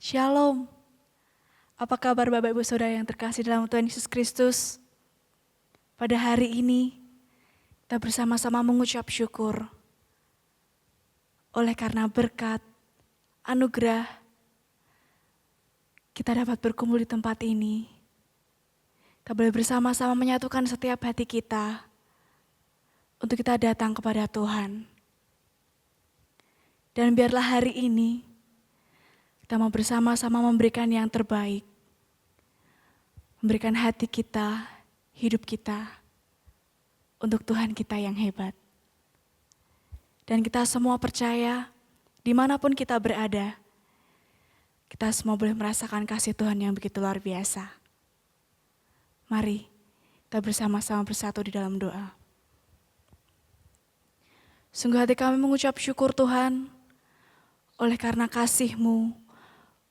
Shalom. Apa kabar Bapak Ibu Saudara yang terkasih dalam Tuhan Yesus Kristus? Pada hari ini kita bersama-sama mengucap syukur oleh karena berkat, anugerah, kita dapat berkumpul di tempat ini. Kita boleh bersama-sama menyatukan setiap hati kita untuk kita datang kepada Tuhan. Dan biarlah hari ini kita mau bersama-sama memberikan yang terbaik. Memberikan hati kita, hidup kita untuk Tuhan kita yang hebat. Dan kita semua percaya dimanapun kita berada, kita semua boleh merasakan kasih Tuhan yang begitu luar biasa. Mari kita bersama-sama bersatu di dalam doa. Sungguh hati kami mengucap syukur Tuhan, oleh karena kasih-Mu,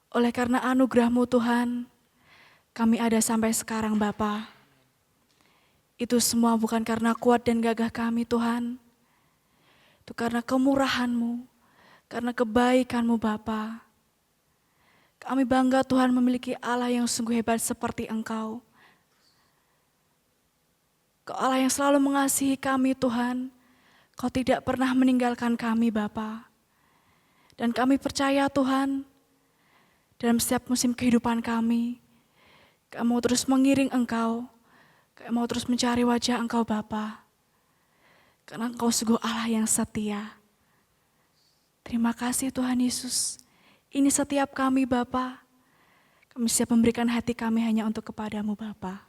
oleh karena anugerah-Mu Tuhan, kami ada sampai sekarang Bapa. Itu semua bukan karena kuat dan gagah kami Tuhan, itu karena kemurahan-Mu, karena kebaikan-Mu Bapa. Kami bangga Tuhan memiliki Allah yang sungguh hebat seperti Engkau. Kau Allah yang selalu mengasihi kami Tuhan, Kau tidak pernah meninggalkan kami Bapa. Dan kami percaya Tuhan, dalam setiap musim kehidupan kami, Kau mau terus mengiring Engkau, Kau mau terus mencari wajah Engkau Bapa. Karena Engkau sungguh Allah yang setia. Terima kasih Tuhan Yesus. Ini setiap kami Bapa. Kami siap memberikan hati kami hanya untuk kepadamu Bapa.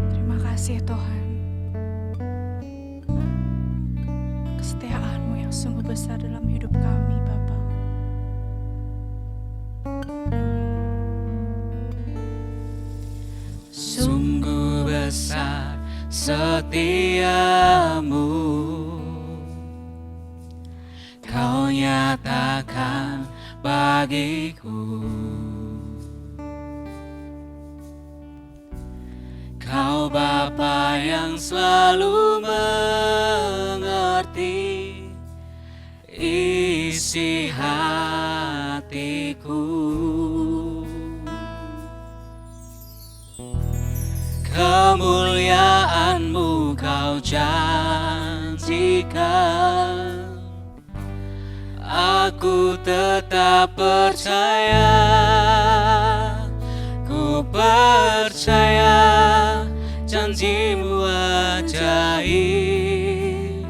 Terima kasih Tuhan, kesetiaan-Mu yang sungguh besar dalam hidup kami Bapa. Sungguh besar setiamu, Kau nyatakan bagiku. Kau Bapa yang selalu mengerti isi hatiku. Kemuliaan-Mu Kau janjikan, aku tetap percaya. Ku percaya janji-Mu ajaib,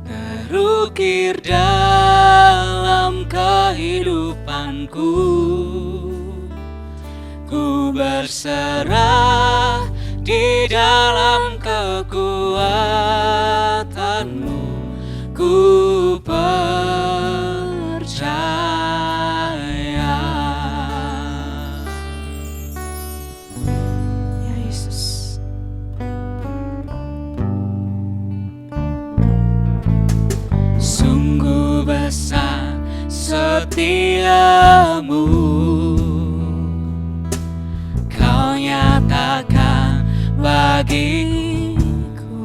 terukir dalam kehidupanku. Ku berserah di dalam kekuatan-Mu. Ku percaya. Besar setiamu, Kau nyatakan bagiku.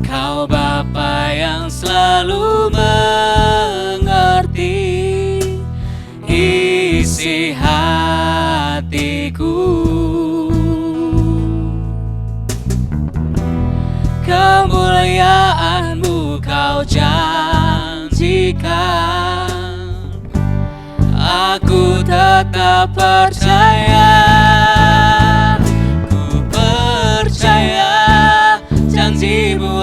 Kau Bapa yang selalu mengerti isi hatiku. Kemuliaan-Mu Kau janjikan, aku tetap percaya. Ku percaya janji-Mu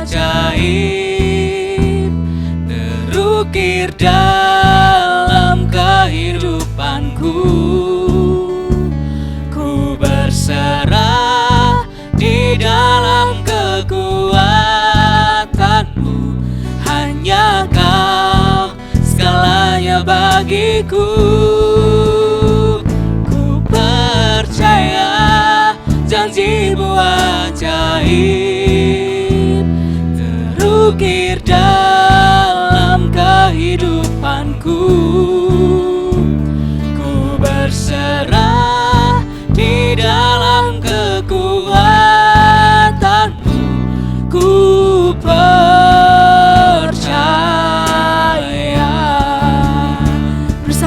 ajaib, terukir dalam kehidupanku. Ku berserah di dalam kekuatan-Mu, hanya Kau segalanya bagiku. Ku percaya janji-Mu ajaib, terukir dalam kehidupanku. Ku berserah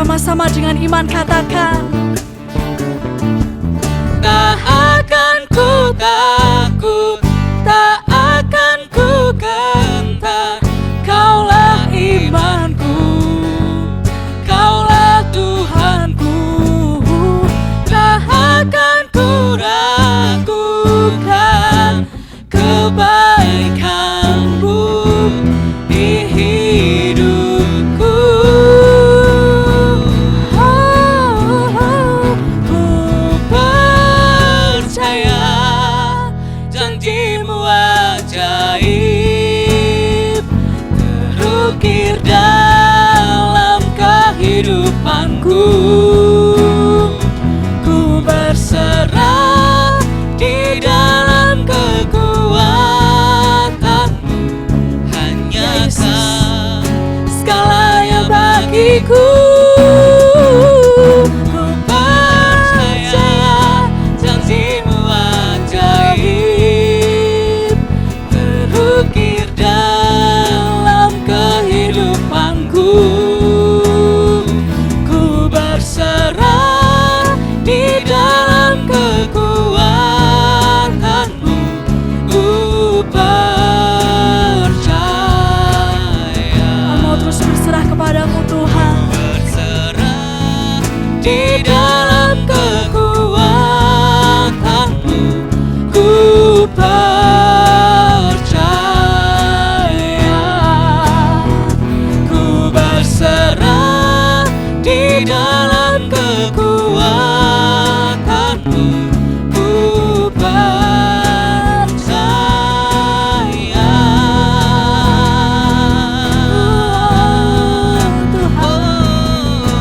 Bersama-sama dengan iman katakan, tak akan ku takut, tak akan ku gentar. Kaulah imanku, Kaulah Tuhanku. Tak akan ku ragukan kebaikan-Mu di hidupku. Ku percaya janji-Mu ajaib terukir dalam kehidupanku. Ku berserah di dalam kekuatan-Mu. Hanya Kau segalanya bagiku. Ku percaya janji-Mu ajaib terukir dalam kehidupanku. Ku berserah di dalam kekuatan-Mu. Ku percaya. mau terus berserah kepadamu Tuhan. Berserah di dalam kekuatan-Mu. Ku percaya. Ku berserah di dalam kekuatan-Mu. Ku percaya.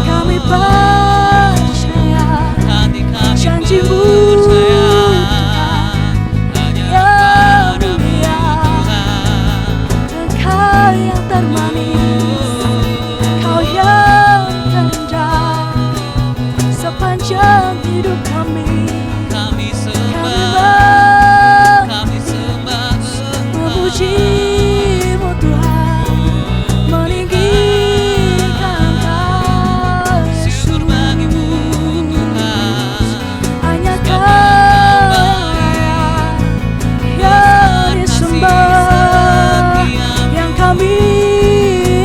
Kami percaya Hati kami janji-Mu, percaya hanya Engkau yang termanis, Kau yang terindah sepanjang hidup kami. kami Kami sembah memuji-Mu Tuhan, meninggikan Kau syukur bagi-Mu Tuhan. hanya Kau yang disembah, yang kami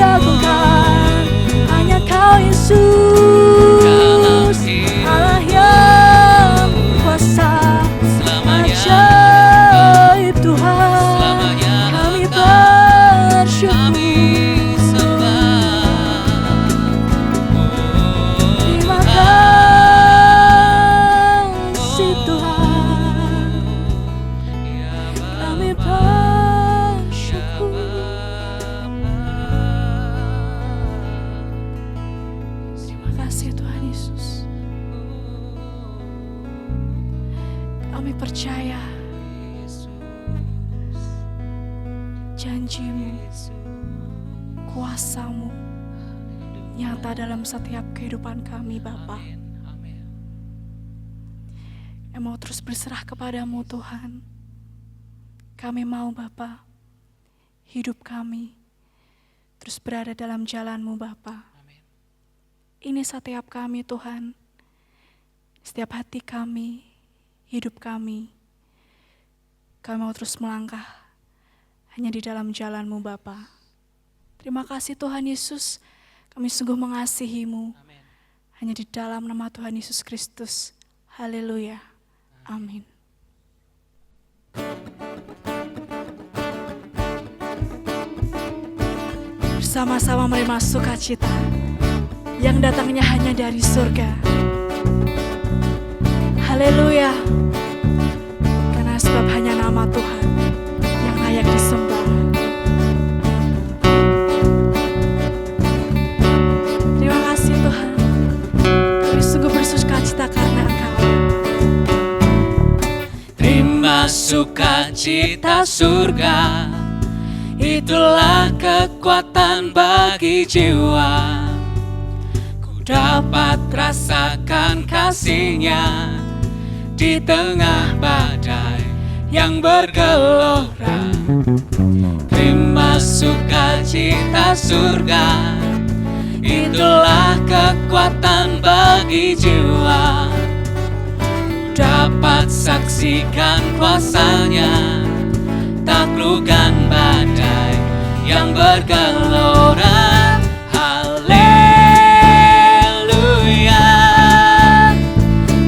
agungkan. Hanya Kau Yesus, Allah yang kuasa ajaib Tuhan. Kami bersyukur. Terima kasih Tuhan. Kami bersyukur. Terima kasih Tuhan Yesus. Kami percaya janji-Mu, kuasa-Mu nyata dalam setiap kehidupan kami Bapa. Kami mau terus berserah kepadamu Tuhan. Kami mau Bapa, hidup kami terus berada dalam jalan-Mu Bapa. Ini setiap kami Tuhan, setiap hati kami, hidup kami. Kami mau terus melangkah hanya di dalam jalan-Mu Bapa. Terima kasih Tuhan Yesus, kami sungguh mengasihi-Mu. Hanya di dalam nama Tuhan Yesus Kristus. Haleluya. Amin. Bersama-sama menerima sukacita yang datangnya hanya dari surga. Haleluya. Karena sebab hanya nama Tuhan yang layak disembah. Terima kasih Tuhan. Kami sungguh bersukacita karena Engkau. Terima sukacita surga, itulah kekuatan bagi jiwa. Ku dapat rasakan kasih-Nya di tengah badai yang bergelora. Terima sukacita surga, itulah kekuatan bagi jiwa. Dapat saksikan kuasanya, taklukkan badai yang bergelora. Haleluya,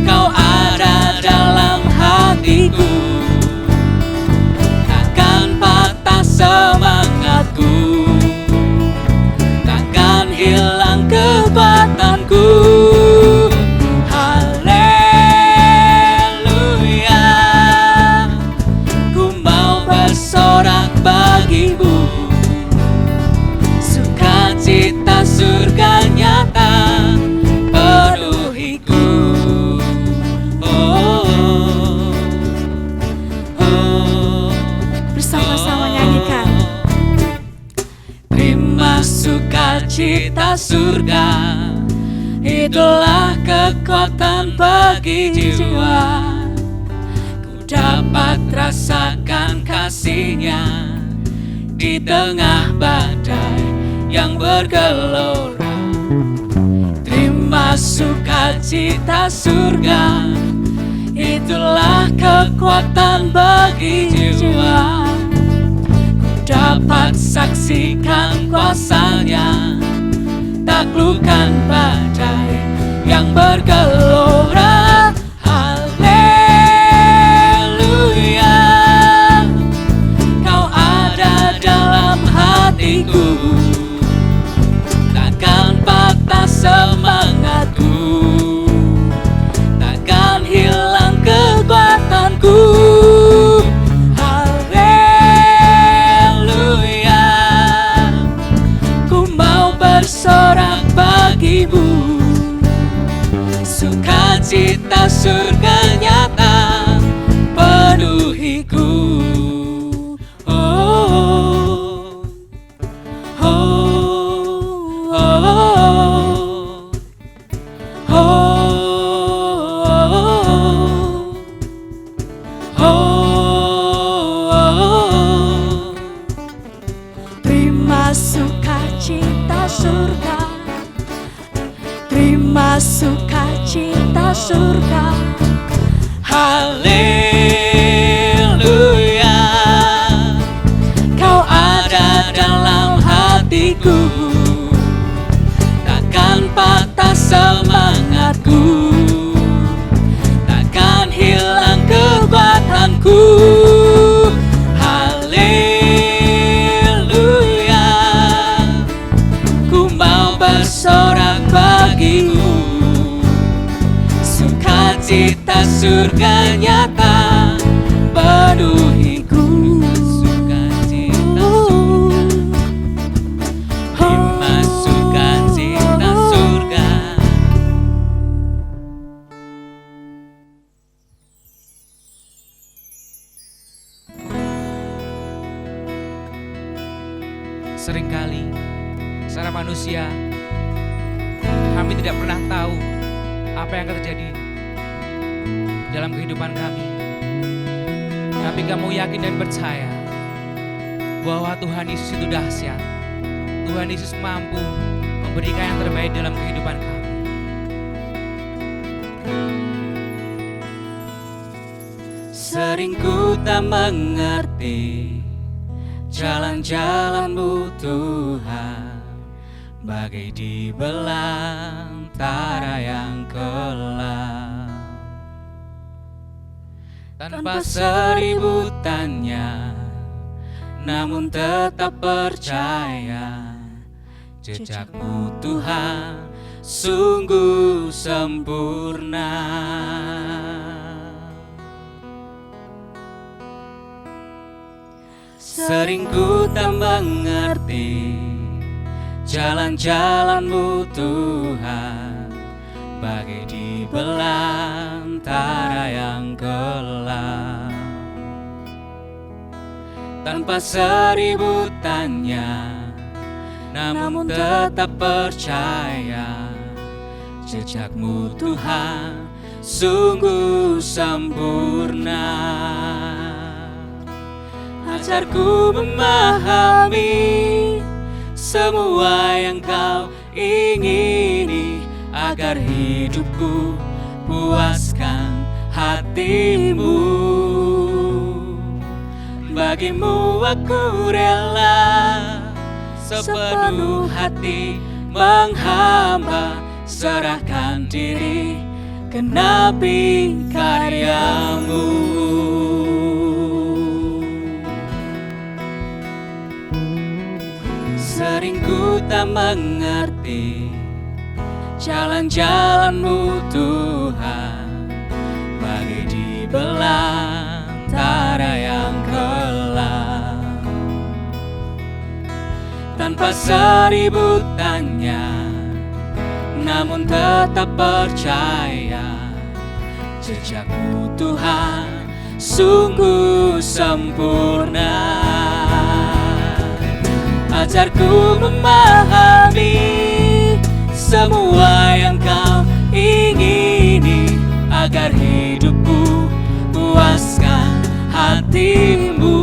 kau ada dalam hatiku, takkan patah semangatku, takkan hilang kekuatanku. Bersorak bagimu, sukacita surga nyata penuhiku. Oh, oh, Bersama-sama nyanyikan. Terima sukacita surga, itulah kekuatan bagi jiwa. Dapat rasakan kasih-Nya di tengah badai yang bergelora. Terima sukacita surga, itulah kekuatan bagi jiwa. Ku dapat saksikan kuasa-Nya, taklukkan badai yang bergelora. Takkan patah semangatku, takkan hilang kekuatanku. Haleluya, ku mau bersorak bagimu, sukacita surga nyata penuhiku. Terima sukacita surga, terima sukacita surga. Haleluya, kau ada dalam hatiku, takkan patah semangatku, takkan hilang kekuatanku. Haleluya, ku mau bersorak bagimu, sukacita surga nyata penuhiku. Sukacita surga, terima sukacita surga. Seringkali secara manusia kami tidak pernah tahu apa yang akan terjadi dalam kehidupan kami. Tapi kamu yakin dan percaya bahwa Tuhan Yesus itu dahsyat. Tuhan Yesus mampu memberikan yang terbaik dalam kehidupan kami. Sering ku tak mengerti jalan-jalan-Mu Tuhan, bagai di belantara yang kelam. Tanpa seribu tanya, namun tetap percaya, jejak-Mu Tuhan sungguh sempurna. Sering ku tak mengerti jalan-jalan-Mu Tuhan, bagai di belantara yang kelam. Tanpa seribu tanya, namun tetap percaya, jejak-Mu Tuhan sungguh sempurna. Ajarku memahami semua yang Kau ingini agar hidupku puaskan hatimu. Bagimu aku rela sepenuh hati menghamba, serahkan diri genapi karyamu. Sering ku tak mengerti jalan-jalan-Mu Tuhan, bagai di belantara yang gelap. Tanpa seribu tanya, namun tetap percaya, jejak-Mu Tuhan sungguh sempurna. Ajarku memahami semua yang Kau ingini, agar hidupku puaskan hatimu.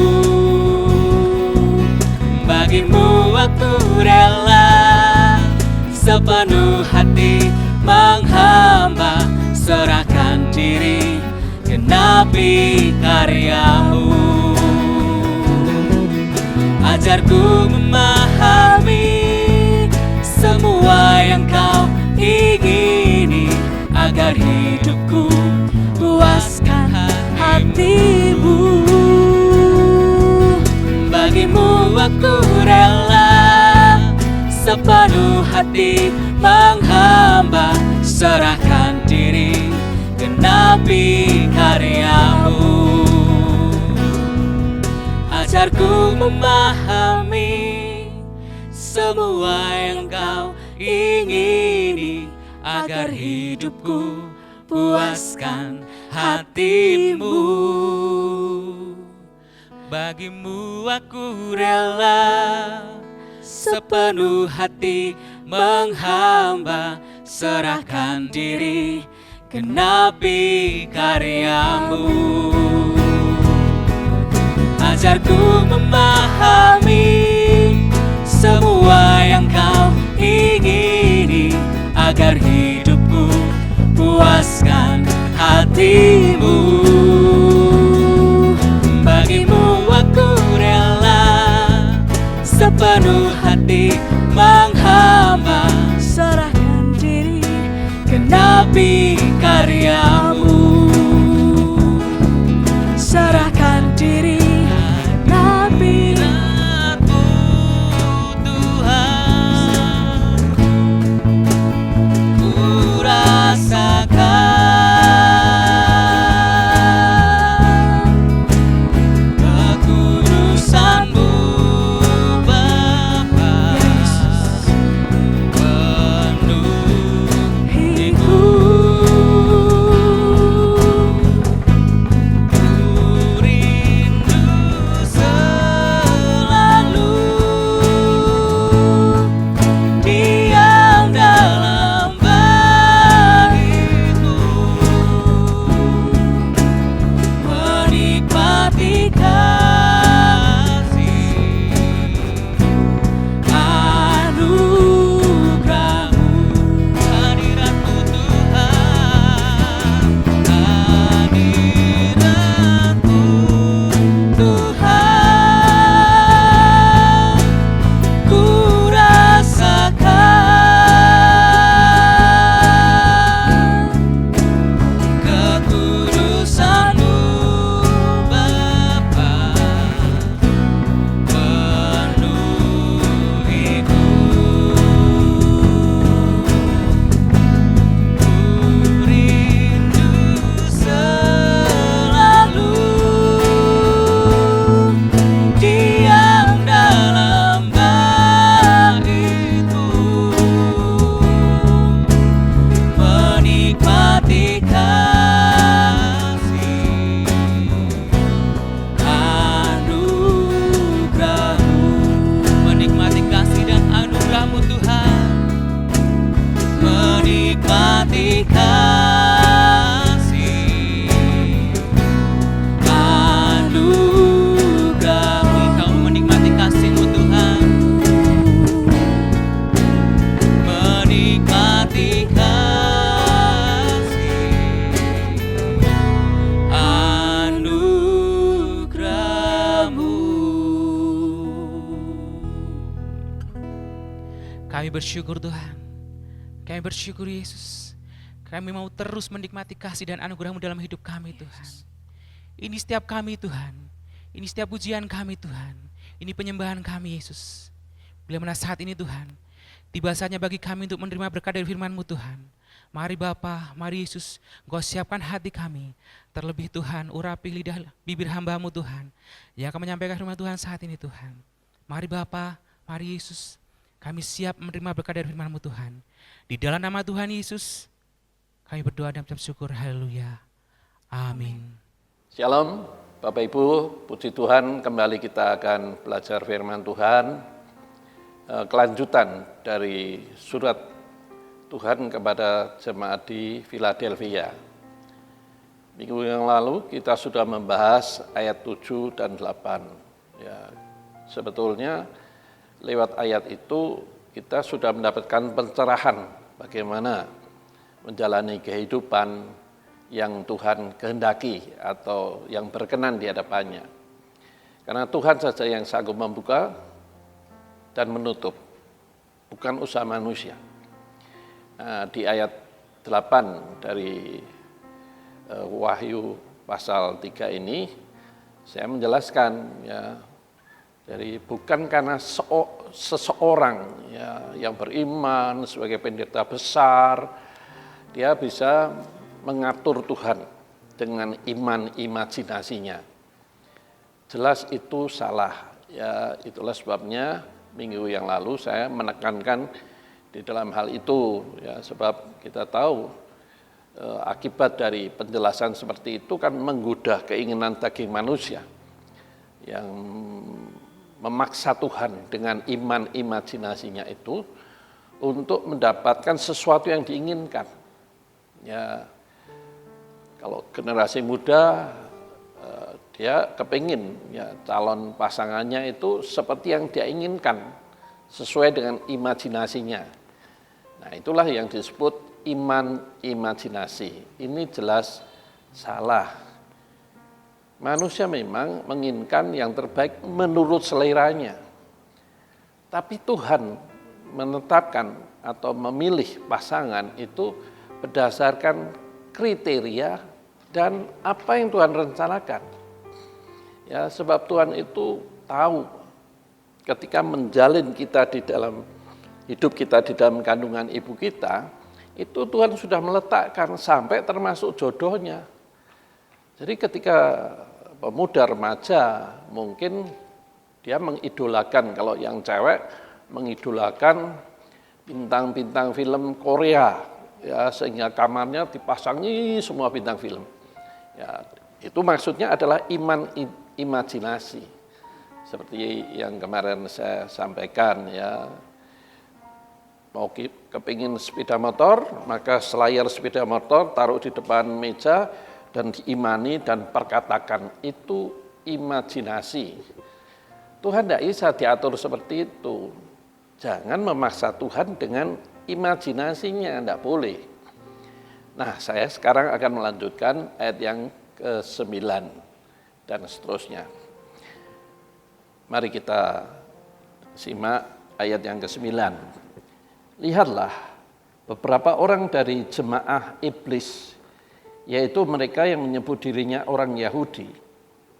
Bagimu aku rela sepenuh hati menghamba, serahkan diri genapi karyamu. Ajarku memahami semua yang Kau ingini, agar hidupku puaskan hatimu. Bagimu aku rela sepenuh hati menghamba, serahkan diri genapi karyamu. Ajarku memahami semua yang Kau ingini, agar hidupku puaskan hatimu. Bagimu aku rela sepenuh hati menghamba, serahkan diri genapi karyamu. Ajarku memahami semua yang Kau ingini, agar hidupku puaskan hatimu. Bagimu aku rela sepenuh hati menghamba, serahkan diri genapi karyamu. Serahkan diri genapi Tuhan. Ku rasakan kekudusan-Mu Bapa, penuhiku. Ku rindu selalu diam dalam bait-Mu, menikmati kasih anugerah-Mu, hadirat-Mu Tuhan, hadirat-Mu Tuhan. Ku rasakan kekudusan-Mu Bapa, penuhiku. Ku rindu selalu diam dalam bait-Mu, menikmati kasih anugerah-Mu, menikmati kasih dan anugerah-Mu Tuhan, menikmati kasih anugerah-Mu. Kau menikmati kasih-Mu Tuhan, bersyukur Tuhan. Kami bersyukur Yesus. Kami mau terus menikmati kasih dan anugerah-Mu dalam hidup kami Tuhan. Ini setiap kami Tuhan. Ini setiap pujian kami Tuhan. Ini penyembahan kami Yesus. Bila mana saat ini Tuhan, tiba saatnya bagi kami untuk menerima berkat dari firman-Mu Tuhan. Mari Bapa, mari Yesus, Engkau siapkan hati kami. Terlebih Tuhan, urapi lidah bibir hamba-Mu Tuhan, yang akan menyampaikan firman Tuhan saat ini Tuhan. Mari Bapa, mari Yesus, kami siap menerima berkat dari firman-Mu Tuhan. Di dalam nama Tuhan Yesus, kami berdoa dan mengucap syukur. Haleluya. Amin. Shalom, Bapak Ibu, puji Tuhan, kembali kita akan belajar firman Tuhan. Kelanjutan dari surat Tuhan kepada jemaat di Philadelphia. Minggu yang lalu kita sudah membahas ayat 7 dan 8. Ya, sebetulnya lewat ayat itu kita sudah mendapatkan pencerahan bagaimana menjalani kehidupan yang Tuhan kehendaki atau yang berkenan di hadapannya. Karena Tuhan saja yang sanggup membuka dan menutup, bukan usaha manusia. Nah, di ayat 8 dari Wahyu pasal 3 ini, saya menjelaskan ya, jadi bukan karena seseorang ya, yang beriman sebagai pendeta besar, dia bisa mengatur Tuhan dengan iman imajinasinya. Jelas itu salah. Ya, itulah sebabnya minggu yang lalu saya menekankan di dalam hal itu, ya, sebab kita tahu akibat dari penjelasan seperti itu kan menggoda keinginan daging manusia yang memaksa Tuhan dengan iman imajinasinya itu untuk mendapatkan sesuatu yang diinginkan. Ya, kalau generasi muda dia kepingin ya calon pasangannya itu seperti yang dia inginkan, sesuai dengan imajinasinya. Nah, itulah yang disebut iman imajinasi. Ini jelas salah. Manusia memang menginginkan yang terbaik menurut seleranya. Tapi Tuhan menetapkan atau memilih pasangan itu berdasarkan kriteria dan apa yang Tuhan rencanakan. Ya, sebab Tuhan itu tahu ketika menjalin kita di dalam hidup kita di dalam kandungan ibu kita, itu Tuhan sudah meletakkan sampai termasuk jodohnya. Jadi ketika pemuda remaja mungkin dia mengidolakan, kalau yang cewek mengidolakan bintang-bintang film Korea, ya, sehingga kamarnya dipasangi semua bintang film. Ya, itu maksudnya adalah iman imajinasi. Seperti yang kemarin saya sampaikan, ya, mau kepingin sepeda motor, maka selayar sepeda motor taruh di depan meja dan diimani dan perkatakan, itu imajinasi. Tuhan tidak bisa diatur seperti itu. Jangan memaksa Tuhan dengan imajinasinya, tidak boleh. Nah, saya sekarang akan melanjutkan ayat yang ke-9 dan seterusnya. Mari kita simak ayat yang ke-9. Lihatlah, beberapa orang dari jemaah iblis, yaitu mereka yang menyebut dirinya orang Yahudi,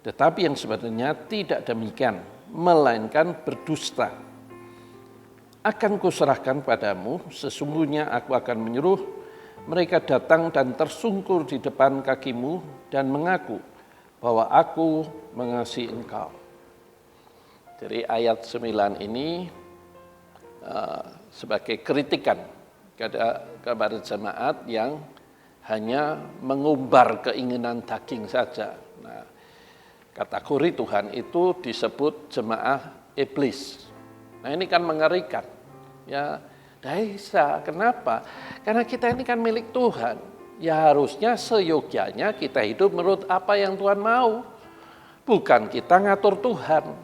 tetapi yang sebenarnya tidak demikian, melainkan berdusta. Akan kuserahkan padamu, sesungguhnya aku akan menyuruh mereka datang dan tersungkur di depan kakimu dan mengaku bahwa aku mengasihi engkau. Jadi ayat 9 ini sebagai kritikan kepada jemaat yang hanya mengumbar keinginan daging saja. Nah, kategori Tuhan itu disebut jemaah iblis. Nah, ini kan mengerikan. Ya, Daisa, kenapa? Karena kita ini kan milik Tuhan. Ya harusnya seyogyanya kita hidup menurut apa yang Tuhan mau. Bukan kita ngatur Tuhan.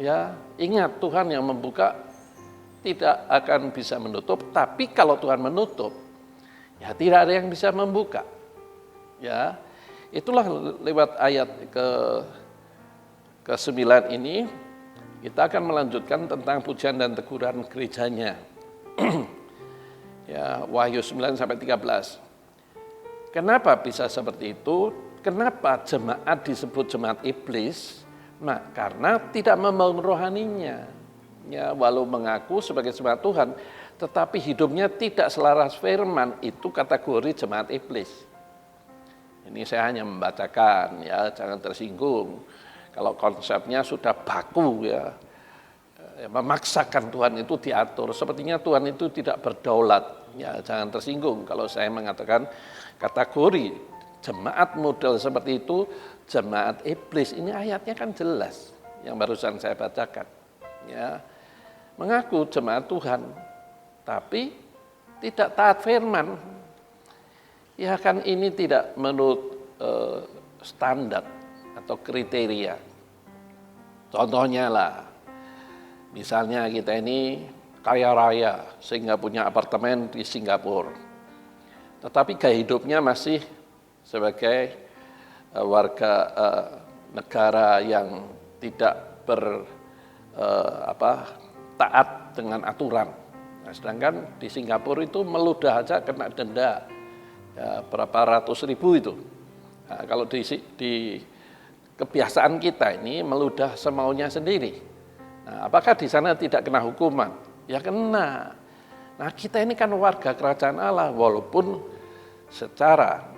Ya, ingat Tuhan yang membuka tidak akan bisa menutup, tapi kalau Tuhan menutup, ya tidak ada yang bisa membuka. Ya, itulah lewat ayat ke-9 ini kita akan melanjutkan tentang pujian dan teguran gerejanya. Ya, Wahyu 9 sampai 13. Kenapa bisa seperti itu? Kenapa jemaat disebut jemaat iblis? Nah, karena tidak membangun rohaninya. Ya, walau mengaku sebagai jemaat Tuhan, tetapi hidupnya tidak selaras firman, itu kategori jemaat iblis. Ini saya hanya membacakan, ya, jangan tersinggung. Kalau konsepnya sudah baku, ya, memaksakan Tuhan itu diatur. Sepertinya Tuhan itu tidak berdaulat. Ya, jangan tersinggung kalau saya mengatakan kategori jemaat model seperti itu, jemaat iblis. Ini ayatnya kan jelas yang barusan saya bacakan. Ya, mengaku jemaat Tuhan, tapi tidak taat firman. Ya kan ini tidak menurut standar atau kriteria. Contohnya lah, misalnya kita ini kaya raya sehingga punya apartemen di Singapura. Tetapi gaya hidupnya masih sebagai warga negara yang tidak taat dengan aturan. Nah, sedangkan di Singapura itu meludah aja kena denda ya, berapa ratus ribu itu. Nah, kalau di kebiasaan kita ini meludah semaunya sendiri. Nah, apakah di sana tidak kena hukuman? Ya kena. Nah, kita ini kan warga kerajaan Allah, walaupun secara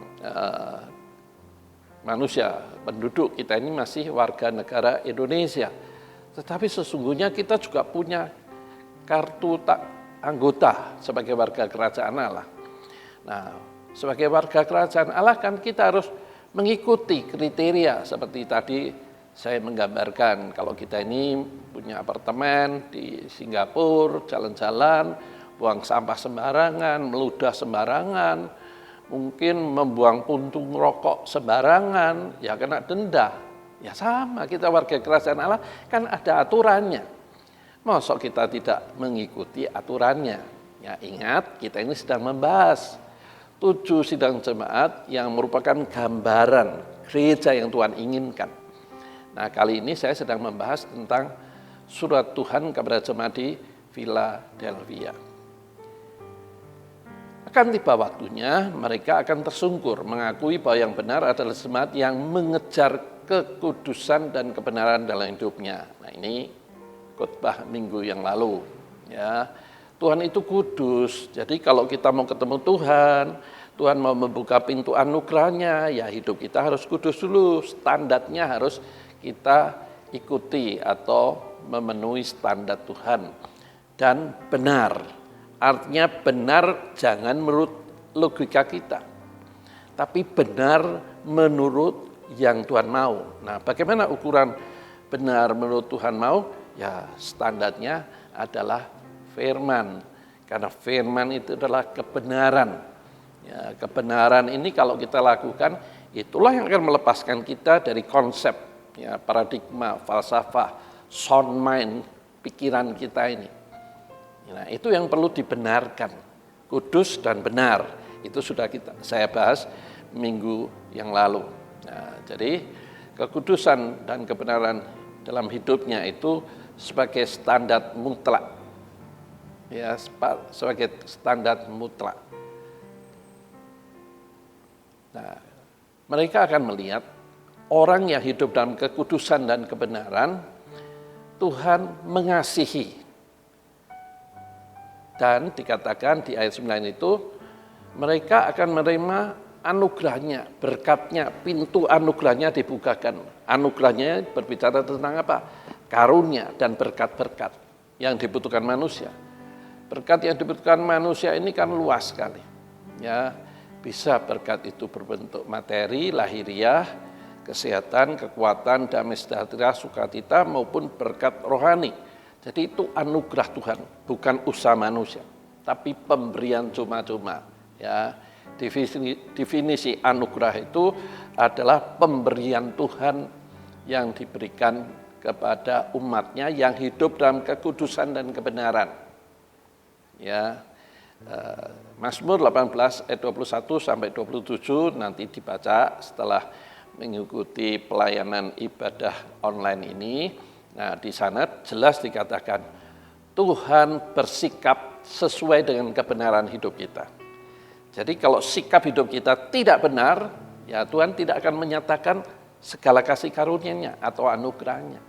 manusia, penduduk kita ini masih warga negara Indonesia. Tetapi sesungguhnya kita juga punya kartu anggota sebagai warga kerajaan Allah. Nah, sebagai warga kerajaan Allah kan kita harus mengikuti kriteria seperti tadi saya menggambarkan. Kalau kita ini punya apartemen di Singapura, jalan-jalan, buang sampah sembarangan, meludah sembarangan, mungkin membuang puntung rokok sembarangan, ya kena denda. Ya sama, kita warga kerajaan Allah kan ada aturannya. Masa kita tidak mengikuti aturannya? Ya ingat, kita ini sedang membahas 7 sidang jemaat yang merupakan gambaran gereja yang Tuhan inginkan. Nah, kali ini saya sedang membahas tentang surat Tuhan kepada jemaat di Philadelphia. Akan tiba waktunya mereka akan tersungkur mengakui bahwa yang benar adalah jemaat yang mengejar kekudusan dan kebenaran dalam hidupnya. Nah, ini khotbah minggu yang lalu. Ya, Tuhan itu kudus. Jadi kalau kita mau ketemu Tuhan, Tuhan mau membuka pintu anugerahnya, ya hidup kita harus kudus dulu. Standarnya harus kita ikuti atau memenuhi standar Tuhan. Dan benar, artinya benar jangan menurut logika kita, tapi benar menurut yang Tuhan mau. Nah, bagaimana ukuran benar menurut Tuhan mau? Ya, standarnya adalah firman. Karena firman itu adalah kebenaran. Ya, kebenaran ini kalau kita lakukan, itulah yang akan melepaskan kita dari konsep, ya, paradigma, falsafah, sound mind, pikiran kita ini. Nah, itu yang perlu dibenarkan, kudus dan benar. Itu sudah saya bahas minggu yang lalu. Nah, jadi kekudusan dan kebenaran dalam hidupnya itu sebagai standar mutlak. Ya, sebagai standar mutlak. Nah, mereka akan melihat orang yang hidup dalam kekudusan dan kebenaran, Tuhan mengasihi. Dan dikatakan di ayat 9 itu, mereka akan menerima anugerahnya, berkatnya, pintu anugerahnya dibukakan. Anugerahnya berbicara tentang apa? Karunia dan berkat-berkat yang dibutuhkan manusia. Berkat yang dibutuhkan manusia ini kan luas sekali. Ya, bisa berkat itu berbentuk materi, lahiriah, kesehatan, kekuatan, damai sejahtera, sukacita maupun berkat rohani. Jadi itu anugerah Tuhan, bukan usaha manusia, tapi pemberian cuma-cuma. Ya, definisi anugerah itu adalah pemberian Tuhan yang diberikan kepada umatnya yang hidup dalam kekudusan dan kebenaran. Ya, Mazmur 18 ayat 21 sampai 27 nanti dibaca setelah mengikuti pelayanan ibadah online ini. Nah, di sana jelas dikatakan Tuhan bersikap sesuai dengan kebenaran hidup kita. Jadi kalau sikap hidup kita tidak benar, ya Tuhan tidak akan menyatakan segala kasih karunia-Nya atau anugerah-Nya.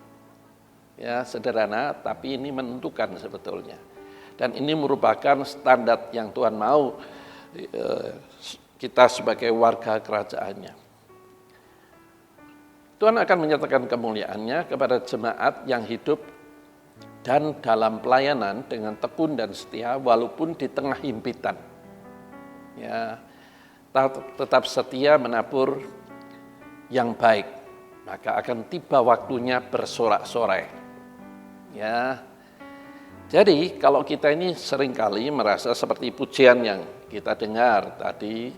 Ya, sederhana, tapi ini menentukan sebetulnya. Dan ini merupakan standar yang Tuhan mau kita sebagai warga kerajaan-Nya. Tuhan akan menyatakan kemuliaan-Nya kepada jemaat yang hidup dan dalam pelayanan dengan tekun dan setia walaupun di tengah himpitan. Ya, tetap setia menabur yang baik, maka akan tiba waktunya bersorak-sorai. Ya. Jadi kalau kita ini seringkali merasa seperti pujian yang kita dengar tadi,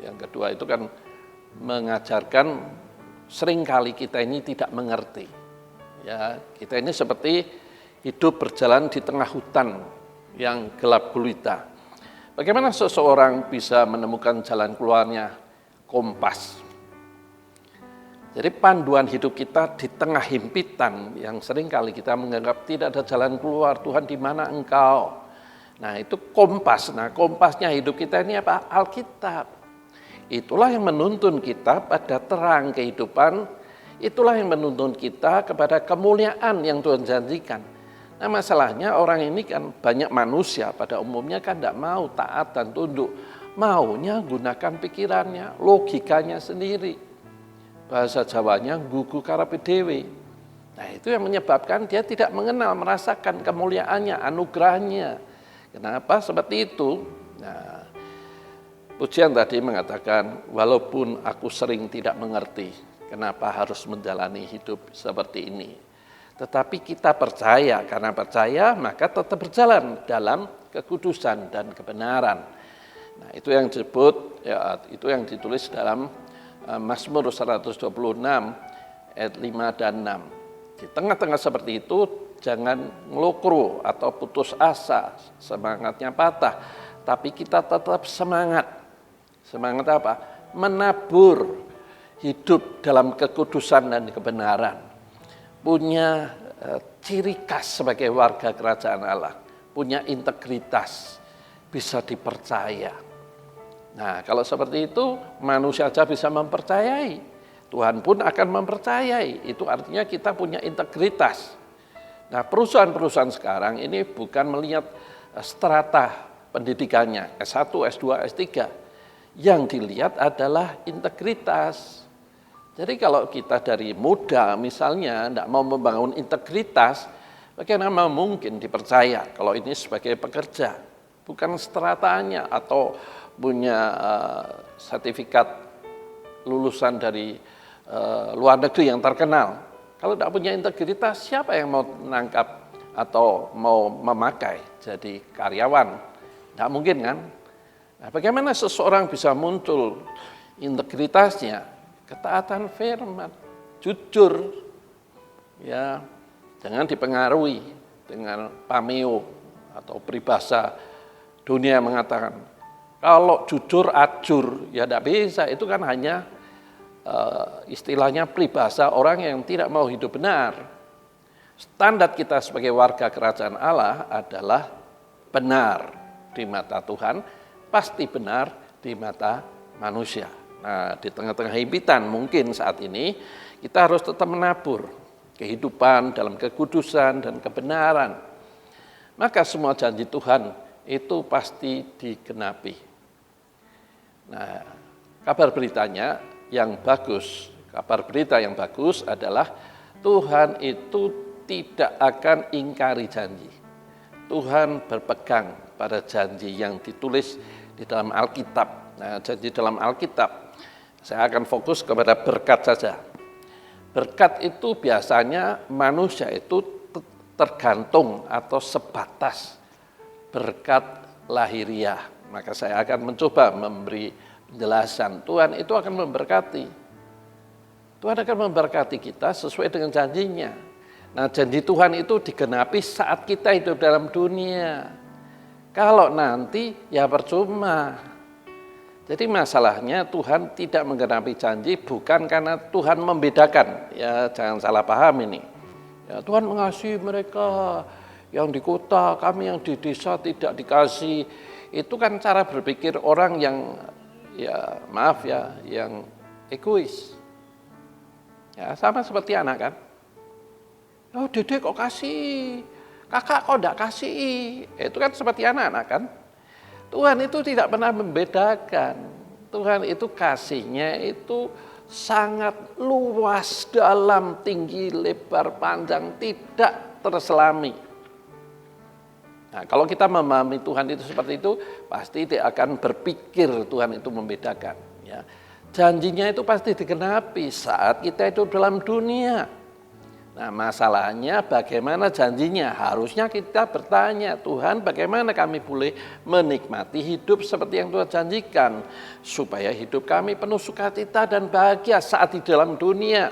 yang kedua itu kan mengajarkan seringkali kita ini tidak mengerti. Ya, kita ini seperti hidup berjalan di tengah hutan yang gelap gulita. Bagaimana seseorang bisa menemukan jalan keluarnya? Kompas. Jadi panduan hidup kita di tengah himpitan yang seringkali kita menganggap tidak ada jalan keluar. Tuhan, di mana Engkau? Nah, itu kompas. Nah, kompasnya hidup kita ini apa? Alkitab. Itulah yang menuntun kita pada terang kehidupan. Itulah yang menuntun kita kepada kemuliaan yang Tuhan janjikan. Nah, masalahnya orang ini kan banyak manusia pada umumnya kan tidak mau taat dan tunduk. Maunya gunakan pikirannya, logikanya sendiri. Bahasa Jawanya gugu karepe dhewe. Nah, itu yang menyebabkan dia tidak mengenal, merasakan kemuliaannya, anugerahnya. Kenapa seperti itu? Nah, pujian tadi mengatakan, walaupun aku sering tidak mengerti, kenapa harus menjalani hidup seperti ini. Tetapi kita percaya, karena percaya maka tetap berjalan dalam kekudusan dan kebenaran. Nah, itu yang disebut, ya, itu yang ditulis dalam Mazmur 126 ayat 5 dan 6. Di tengah-tengah seperti itu jangan ngelukru atau putus asa, semangatnya patah, tapi kita tetap semangat. Semangat apa? Menabur hidup dalam kekudusan dan kebenaran. Punya ciri khas sebagai warga kerajaan Allah, punya integritas, bisa dipercaya. Nah, kalau seperti itu, manusia saja bisa mempercayai. Tuhan pun akan mempercayai. Itu artinya kita punya integritas. Nah, perusahaan-perusahaan sekarang ini bukan melihat strata pendidikannya, S1, S2, S3. Yang dilihat adalah integritas. Jadi kalau kita dari muda misalnya tidak mau membangun integritas, bagaimana mungkin dipercaya kalau ini sebagai pekerja? Bukan stratanya atau punya sertifikat lulusan dari luar negeri yang terkenal. Kalau tidak punya integritas, siapa yang mau menangkap atau mau memakai jadi karyawan? Tidak mungkin kan? Nah, bagaimana seseorang bisa muncul integritasnya? Ketaatan firman, jujur, ya, jangan dipengaruhi dengan pameo atau peribahasa dunia yang mengatakan kalau jujur ajur, ya tidak bisa. Itu kan hanya istilahnya peribahasa orang yang tidak mau hidup benar. Standar kita sebagai warga kerajaan Allah adalah benar di mata Tuhan, pasti benar di mata manusia. Nah, di tengah-tengah himpitan mungkin saat ini kita harus tetap menabur kehidupan dalam kekudusan dan kebenaran. Maka semua janji Tuhan itu pasti digenapi. Nah, kabar beritanya yang bagus, kabar berita yang bagus adalah Tuhan itu tidak akan ingkari janji. Tuhan berpegang pada janji yang ditulis di dalam Alkitab. Nah, janji dalam Alkitab, saya akan fokus kepada berkat saja. Berkat itu biasanya manusia itu tergantung atau sebatas berkat lahiriah. Maka saya akan mencoba memberi penjelasan. Tuhan itu akan memberkati. Tuhan akan memberkati kita sesuai dengan janjinya. Nah, janji Tuhan itu digenapi saat kita hidup dalam dunia. Kalau nanti ya percuma. Jadi masalahnya Tuhan tidak menggenapi janji bukan karena Tuhan membedakan. Ya, jangan salah paham ini. Ya, Tuhan mengasihi mereka yang di kota, kami yang di desa tidak dikasih. Itu kan cara berpikir orang yang ya maaf ya, yang egois. Ya, sama seperti anak kan. Oh, Dede kok kasih, kakak kok enggak kasih. Itu kan seperti anak-anak kan. Tuhan itu tidak pernah membedakan. Tuhan itu kasihnya itu sangat luas, dalam, tinggi, lebar, panjang, tidak terselami. Nah, kalau kita memahami Tuhan itu seperti itu, pasti tidak akan berpikir Tuhan itu membedakan. Ya. Janjinya itu pasti digenapi saat kita itu dalam dunia. Nah, masalahnya bagaimana janjinya? Harusnya kita bertanya, Tuhan bagaimana kami boleh menikmati hidup seperti yang Tuhan janjikan, supaya hidup kami penuh sukacita dan bahagia saat di dalam dunia.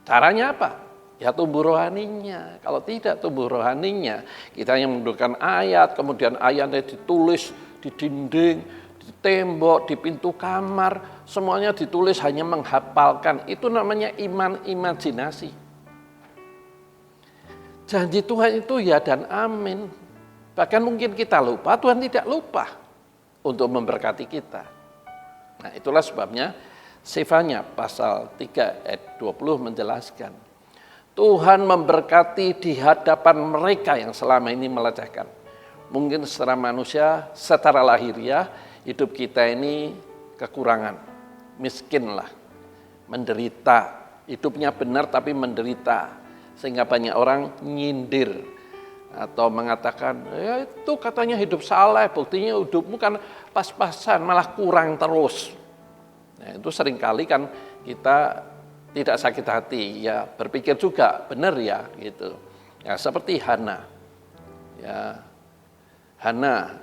Caranya apa? Ya tumbuh rohaninya. Kalau tidak tumbuh rohaninya, kita yang mendudukan ayat, kemudian ayatnya ditulis di dinding, di tembok, di pintu kamar, semuanya ditulis hanya menghafalkan. Itu namanya iman imajinasi. Janji Tuhan itu ya dan amin. Bahkan mungkin kita lupa, Tuhan tidak lupa untuk memberkati kita. Nah, itulah sebabnya Sefanya pasal 3 ayat 20 menjelaskan, Tuhan memberkati di hadapan mereka yang selama ini melecehkan. Mungkin secara manusia, secara lahiriah, hidup kita ini kekurangan, miskinlah, menderita, hidupnya benar tapi menderita. Sehingga banyak orang nyindir atau mengatakan, ya itu katanya hidup saleh, buktinya hidupmu kan pas-pasan, malah kurang terus. Nah, itu seringkali kan kita tidak sakit hati, ya berpikir juga benar ya gitu. Ya seperti Hana. Ya. Hana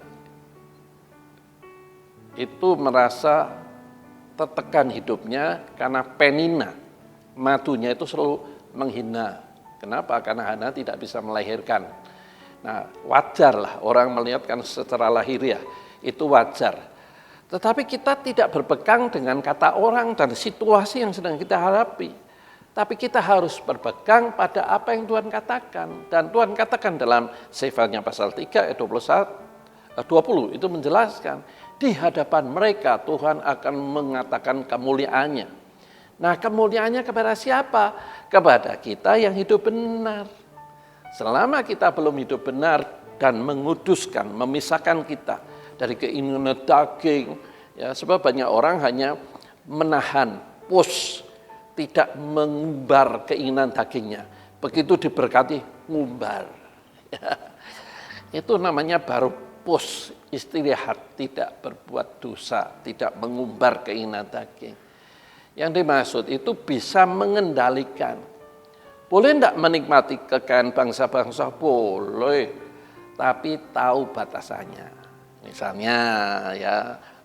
itu merasa tertekan hidupnya karena Penina, matunya itu selalu menghina. Kenapa? Karena Hana tidak bisa melahirkan. Nah, wajarlah orang melihatkan secara lahiriah, itu wajar. Tetapi kita tidak berpegang dengan kata orang dan situasi yang sedang kita hadapi. Tapi kita harus berpegang pada apa yang Tuhan katakan. Dan Tuhan katakan dalam Sefanya pasal 3 ayat 20 itu menjelaskan, di hadapan mereka Tuhan akan mengatakan kemuliaannya. Nah, kemuliaannya kepada siapa? Kepada kita yang hidup benar. Selama kita belum hidup benar dan menguduskan, memisahkan kita dari keinginan daging, ya, sebab banyak orang hanya menahan, tidak mengumbar keinginan dagingnya. Begitu diberkati, ngumbar. Ya, itu namanya baru istirahat, tidak berbuat dosa, tidak mengumbar keinginan daging. Yang dimaksud itu bisa mengendalikan. Boleh enggak menikmati kekayaan bangsa-bangsa? Boleh, tapi tahu batasannya. Misalnya ya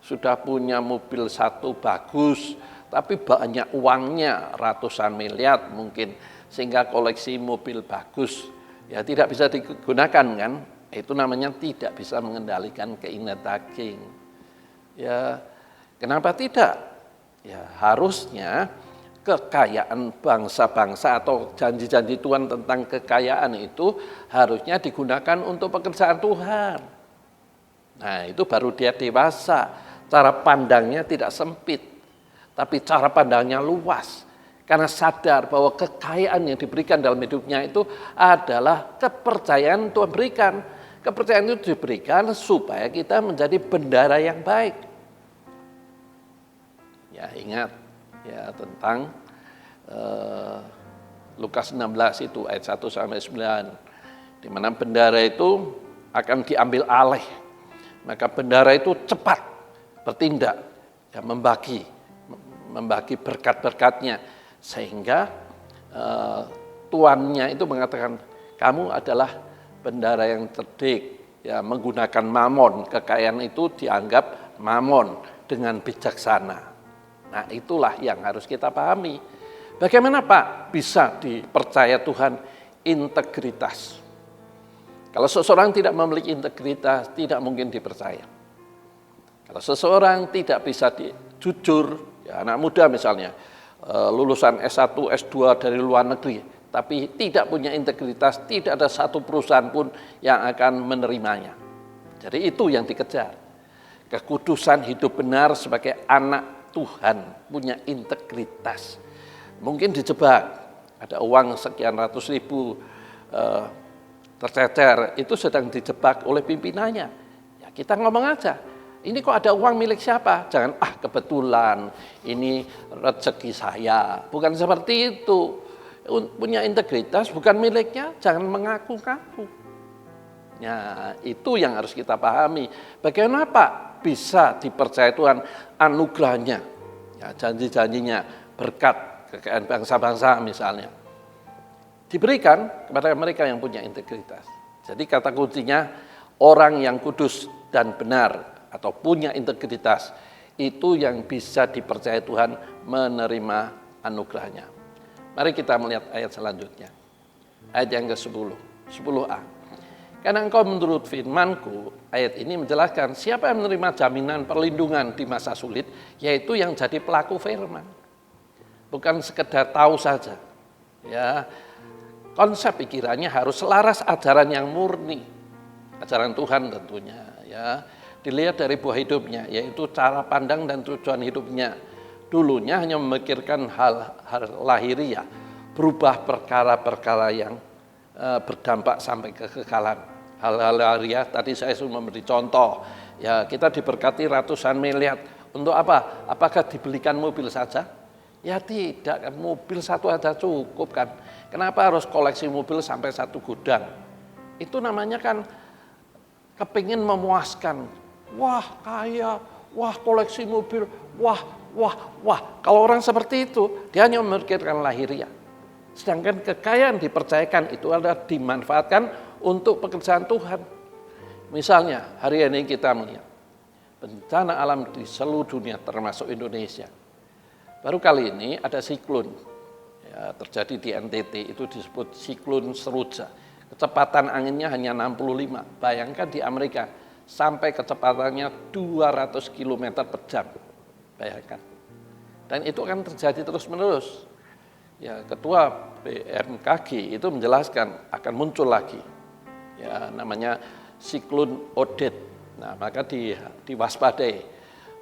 sudah punya mobil satu bagus, tapi banyak uangnya ratusan miliar mungkin, sehingga koleksi mobil bagus ya tidak bisa digunakan kan? Itu namanya tidak bisa mengendalikan keinginan daging. Ya, kenapa tidak? Ya harusnya kekayaan bangsa-bangsa atau janji-janji Tuhan tentang kekayaan itu harusnya digunakan untuk pekerjaan Tuhan. Nah, itu baru dia dewasa. Cara pandangnya tidak sempit, tapi cara pandangnya luas. Karena sadar bahwa kekayaan yang diberikan dalam hidupnya itu adalah kepercayaan Tuhan berikan. Kepercayaan itu diberikan supaya kita menjadi bendara yang baik. Ya, ingat ya tentang Lukas 16 itu ayat 1 sampai 9. Di mana bendara itu akan diambil alih. Maka bendara itu cepat bertindak, ya, membagi berkat-berkatnya, sehingga tuannya itu mengatakan, kamu adalah bendara yang cerdik, ya, menggunakan mamon, kekayaan itu dianggap mamon dengan bijaksana. Nah, itulah yang harus kita pahami. Bagaimana Pak bisa dipercaya Tuhan? Integritas. Kalau seseorang tidak memiliki integritas, tidak mungkin dipercaya. Kalau seseorang tidak bisa jujur, ya anak muda misalnya, lulusan S1, S2 dari luar negeri, tapi tidak punya integritas, tidak ada satu perusahaan pun yang akan menerimanya. Jadi itu yang dikejar. Kekudusan hidup benar sebagai anak Tuhan, punya integritas. Mungkin dijebak, ada uang sekian ratus ribu tercecer, itu sedang dijebak oleh pimpinannya. Ya, kita ngomong aja, ini kok ada uang milik siapa? Jangan, kebetulan, ini rezeki saya. Bukan seperti itu. Punya integritas bukan miliknya, jangan mengaku-ngaku. Ya, itu yang harus kita pahami. Bagaimana Pak bisa dipercaya Tuhan anugerahnya, ya, janji-janjinya, berkat kekayaan bangsa-bangsa misalnya, diberikan kepada mereka yang punya integritas. Jadi kata kuncinya, orang yang kudus dan benar atau punya integritas, itu yang bisa dipercaya Tuhan menerima anugerahnya. Mari kita melihat ayat selanjutnya. Ayat yang ke-10, 10a. Karena engkau menurut firman-Ku, ayat ini menjelaskan siapa yang menerima jaminan perlindungan di masa sulit, yaitu yang jadi pelaku firman. Bukan sekedar tahu saja. Ya, konsep pikirannya harus selaras ajaran yang murni. Ajaran Tuhan tentunya. Ya, dilihat dari buah hidupnya, yaitu cara pandang dan tujuan hidupnya. Dulunya hanya memikirkan hal lahiriah, berubah perkara-perkara yang berdampak sampai kekekalan. Hal-hal lahiriah tadi saya sudah memberi contoh. Ya, kita diberkati ratusan miliar. Untuk apa? Apakah dibelikan mobil saja? Ya tidak, mobil satu aja cukup kan. Kenapa harus koleksi mobil sampai satu gudang? Itu namanya kan kepingin memuaskan. Wah kaya, wah koleksi mobil, wah. Kalau orang seperti itu, dia hanya memikirkan lahiriah. Sedangkan kekayaan dipercayakan itu adalah dimanfaatkan untuk pekerjaan Tuhan. Misalnya, hari ini kita melihat bencana alam di seluruh dunia termasuk Indonesia. Baru kali ini ada siklon, ya, terjadi di NTT, itu disebut siklon Seroja. Kecepatan anginnya hanya 65, bayangkan di Amerika sampai kecepatannya 200 km per jam. Bayangkan. Dan itu akan terjadi terus-menerus. Ya, Ketua BMKG itu menjelaskan akan muncul lagi. Ya, namanya siklon Odette. Nah, maka diwaspadai.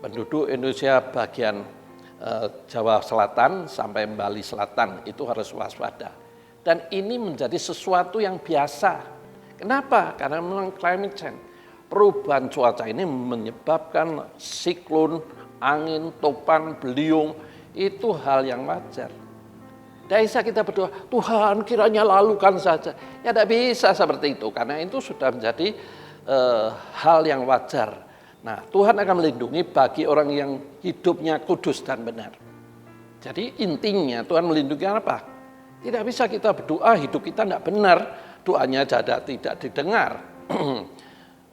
Penduduk Indonesia bagian Jawa Selatan sampai Bali Selatan itu harus waspada. Dan ini menjadi sesuatu yang biasa. Kenapa? Karena memang climate change. Perubahan cuaca ini menyebabkan siklon, angin, topan, beliung, itu hal yang wajar. Tidak bisa kita berdoa, Tuhan kiranya lalukan saja. Ya tidak bisa seperti itu, karena itu sudah menjadi hal yang wajar. Nah, Tuhan akan melindungi bagi orang yang hidupnya kudus dan benar. Jadi intinya Tuhan melindungi apa? Tidak bisa kita berdoa, hidup kita tidak benar, doanya tidak didengar.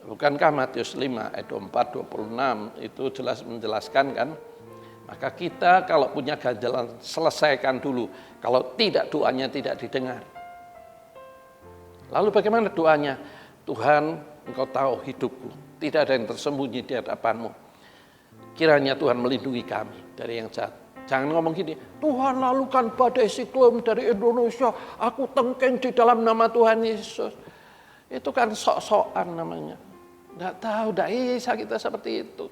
Bukankah Matius 5 ayat 24, 26 itu jelas menjelaskan kan? Maka kita kalau punya ganjalan selesaikan dulu. Kalau tidak doanya tidak didengar. Lalu bagaimana doanya? Tuhan, Engkau tahu hidupku. Tidak ada yang tersembunyi di hadapan-Mu. Kiranya Tuhan melindungi kami dari yang jahat. Jangan ngomong gini, Tuhan lalukan badai siklon dari Indonesia. Aku tengking di dalam nama Tuhan Yesus. Itu kan sok-sokan namanya. Nggak tahu, nggak bisa kita seperti itu.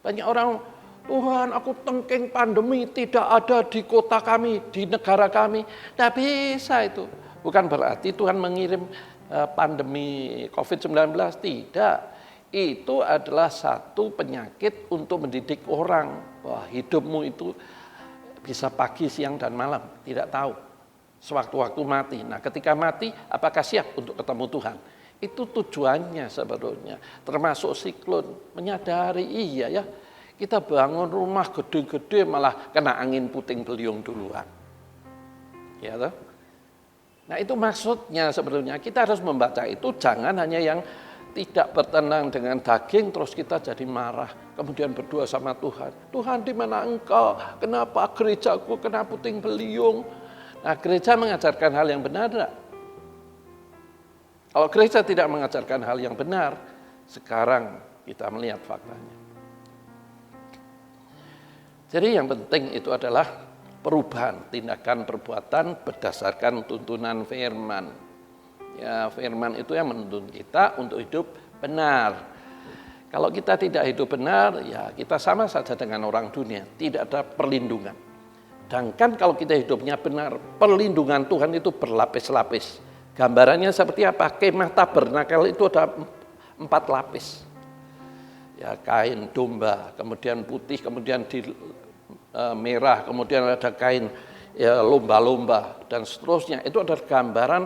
Banyak orang, Tuhan aku tengking pandemi tidak ada di kota kami, di negara kami. Nggak bisa itu. Bukan berarti Tuhan mengirim pandemi COVID-19, tidak. Itu adalah satu penyakit untuk mendidik orang. Bahwa hidupmu itu bisa pagi, siang, dan malam. Tidak tahu. Sewaktu-waktu mati. Nah ketika mati, apakah siap untuk ketemu Tuhan? Itu tujuannya sebetulnya, termasuk siklon, menyadari iya ya, kita bangun rumah gede-gede malah kena angin puting beliung duluan. Ya toh? Nah itu maksudnya sebetulnya, kita harus membaca itu jangan hanya yang tidak bertenang dengan daging terus kita jadi marah, kemudian berdoa sama Tuhan. Tuhan di mana Engkau? Kenapa gerejaku kena puting beliung? Nah gereja mengajarkan hal yang benar enggak? Kalau gereja tidak mengajarkan hal yang benar, sekarang kita melihat faktanya. Jadi yang penting itu adalah perubahan tindakan perbuatan berdasarkan tuntunan firman. Ya, firman itu yang menuntun kita untuk hidup benar. Kalau kita tidak hidup benar, ya kita sama saja dengan orang dunia, tidak ada perlindungan. Sedangkan kalau kita hidupnya benar, perlindungan Tuhan itu berlapis-lapis. Gambarannya seperti apa? Kemah tabernakel itu ada 4 lapis. Ya, kain domba, kemudian putih, kemudian merah, kemudian ada kain ya, lomba-lomba dan seterusnya. Itu adalah gambaran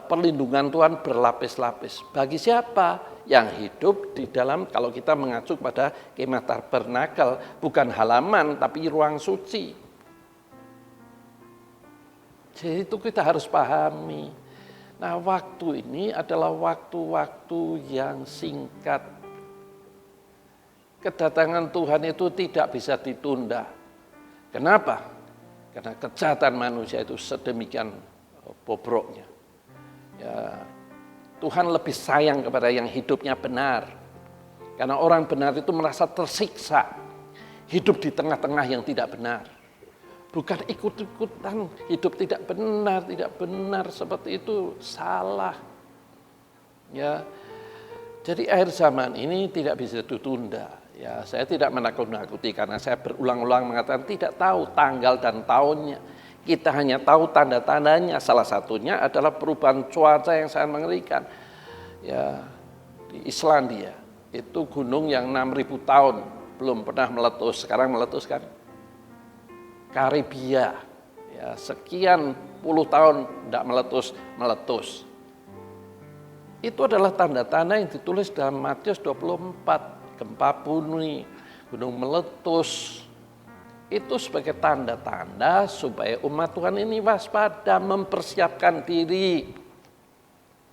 perlindungan Tuhan berlapis-lapis. Bagi siapa yang hidup di dalam, kalau kita mengacu pada kemah tabernakel, bukan halaman tapi ruang suci. Jadi itu kita harus pahami. Nah, waktu ini adalah waktu-waktu yang singkat. Kedatangan Tuhan itu tidak bisa ditunda. Kenapa? Karena kejahatan manusia itu sedemikian bobroknya. Ya, Tuhan lebih sayang kepada yang hidupnya benar. Karena orang benar itu merasa tersiksa. Hidup di tengah-tengah yang tidak benar. Bukan ikut-ikutan hidup tidak benar seperti itu salah. Ya, jadi akhir zaman ini tidak bisa ditunda. Ya, saya tidak menakut-nakuti karena saya berulang-ulang mengatakan tidak tahu tanggal dan tahunnya. Kita hanya tahu tanda-tandanya. Salah satunya adalah perubahan cuaca yang sangat mengerikan. Ya, di Islandia itu gunung yang 6.000 tahun belum pernah meletus, sekarang meletus kan. Karibia, ya, sekian puluh tahun tidak meletus. Itu adalah tanda-tanda yang ditulis dalam Matius 24, gempa bumi, gunung meletus. Itu sebagai tanda-tanda supaya umat Tuhan ini waspada, mempersiapkan diri.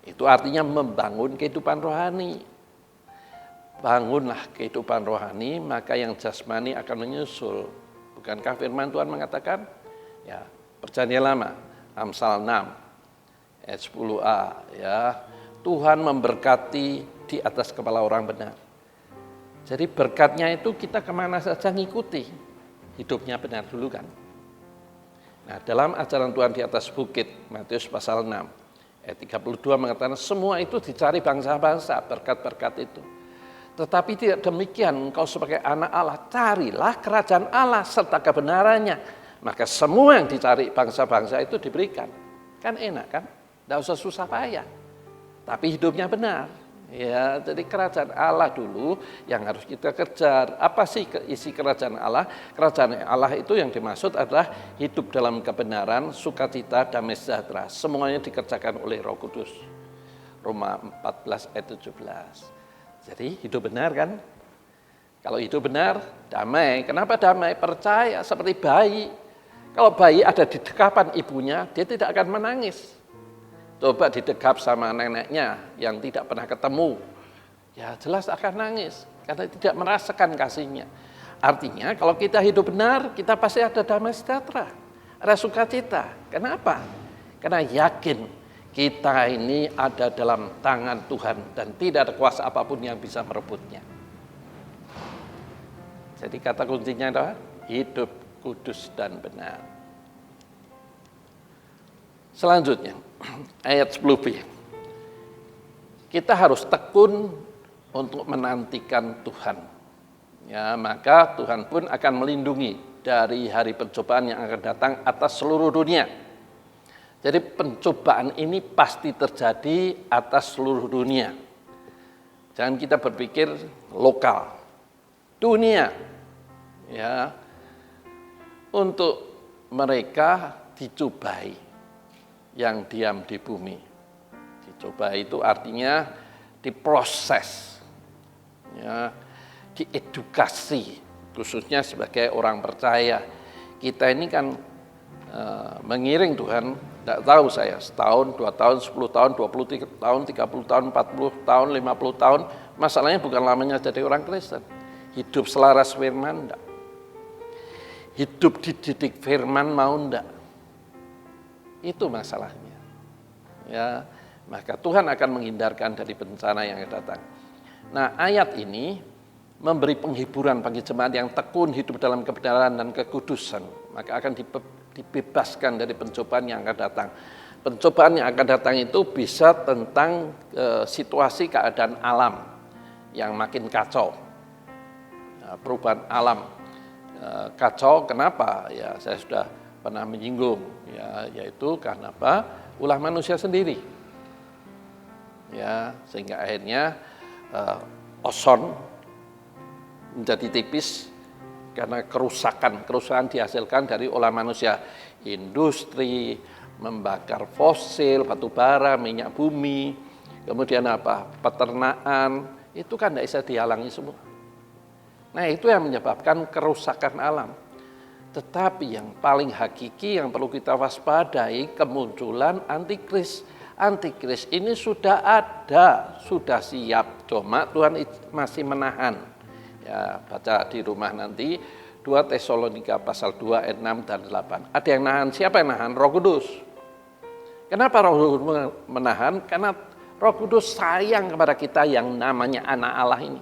Itu artinya membangun kehidupan rohani. Bangunlah kehidupan rohani, maka yang jasmani akan menyusul. Bukankah firman Tuhan mengatakan, ya, Perjanjian Lama, Amsal 6, ayat 10a, ya, Tuhan memberkati di atas kepala orang benar. Jadi berkatnya itu kita kemana saja ngikuti, hidupnya benar dulu kan. Nah, dalam ajaran Tuhan di atas bukit, Matius pasal 6, ayat 32 mengatakan, semua itu dicari bangsa-bangsa, berkat-berkat itu. Tetapi tidak demikian, engkau sebagai anak Allah, carilah kerajaan Allah serta kebenarannya. Maka semua yang dicari bangsa-bangsa itu diberikan. Kan enak kan? Tidak usah susah payah. Tapi hidupnya benar. Ya, jadi kerajaan Allah dulu yang harus kita kejar. Apa sih isi kerajaan Allah? Kerajaan Allah itu yang dimaksud adalah hidup dalam kebenaran, sukacita, damai sejahtera. Semuanya dikerjakan oleh Roh Kudus. Roma 14 ayat 17. Jadi hidup benar kan? Kalau hidup benar, damai. Kenapa damai? Percaya seperti bayi. Kalau bayi ada di dekapan ibunya, dia tidak akan menangis. Coba didekap sama neneknya yang tidak pernah ketemu. Ya jelas akan nangis, karena tidak merasakan kasihnya. Artinya kalau kita hidup benar, kita pasti ada damai sejahtera. Ada sukacita. Kenapa? Karena yakin kita ini ada dalam tangan Tuhan dan tidak ada kuasa apapun yang bisa merebutnya. Jadi kata kuncinya adalah hidup kudus dan benar. Selanjutnya, ayat 10b. Kita harus tekun untuk menantikan Tuhan. Ya, maka Tuhan pun akan melindungi dari hari pencobaan yang akan datang atas seluruh dunia. Jadi pencobaan ini pasti terjadi atas seluruh dunia. Jangan kita berpikir lokal. Dunia. Ya. Untuk mereka dicobai yang diam di bumi. Dicobai itu artinya diproses. Ya, diedukasi khususnya sebagai orang percaya. Kita ini kan mengiring Tuhan. Tidak tahu saya, setahun, 2 tahun, 10 tahun, 20 tahun, 30 tahun, 40 tahun, 50 tahun. Masalahnya bukan lamanya jadi orang Kristen. Hidup selaras firman, enggak. Hidup dididik firman mau enggak. Itu masalahnya. Ya, maka Tuhan akan menghindarkan dari bencana yang akan datang. Nah, ayat ini memberi penghiburan bagi jemaat yang tekun hidup dalam kebenaran dan kekudusan. maka akan dibebaskan dari pencobaan yang akan datang. Pencobaan yang akan datang itu bisa tentang situasi keadaan alam yang makin kacau. Perubahan alam kacau, kenapa? Ya saya sudah pernah menyinggung, ya, yaitu karena apa? Ulah manusia sendiri. Ya, sehingga akhirnya ozon menjadi tipis karena kerusakan dihasilkan dari ulah manusia. Industri, membakar fosil, batu bara, minyak bumi, kemudian apa? Peternakan, itu kan tidak bisa dihalangi semua. Nah, itu yang menyebabkan kerusakan alam. Tetapi yang paling hakiki yang perlu kita waspadai, kemunculan antikris. Antikris ini sudah ada, sudah siap, cuma Tuhan masih menahan. Ya, baca di rumah nanti 2 Tesalonika pasal 2 ayat 6 dan 8. Ada yang nahan, siapa yang nahan? Roh Kudus. Kenapa Roh Kudus menahan? Karena Roh Kudus sayang kepada kita yang namanya anak Allah ini.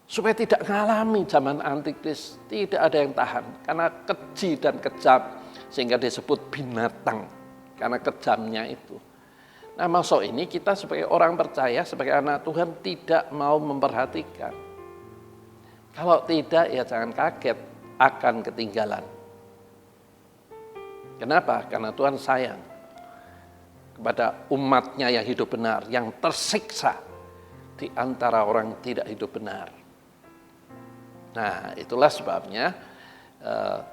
Supaya tidak mengalami zaman antikris, tidak ada yang tahan. Karena keji dan kejam, sehingga disebut binatang. Karena kejamnya itu. Nah, masuk ini kita sebagai orang percaya, sebagai anak Tuhan tidak mau memperhatikan. Kalau tidak, ya jangan kaget akan ketinggalan. Kenapa? Karena Tuhan sayang kepada umatnya yang hidup benar, yang tersiksa di antara orang tidak hidup benar. Nah, itulah sebabnya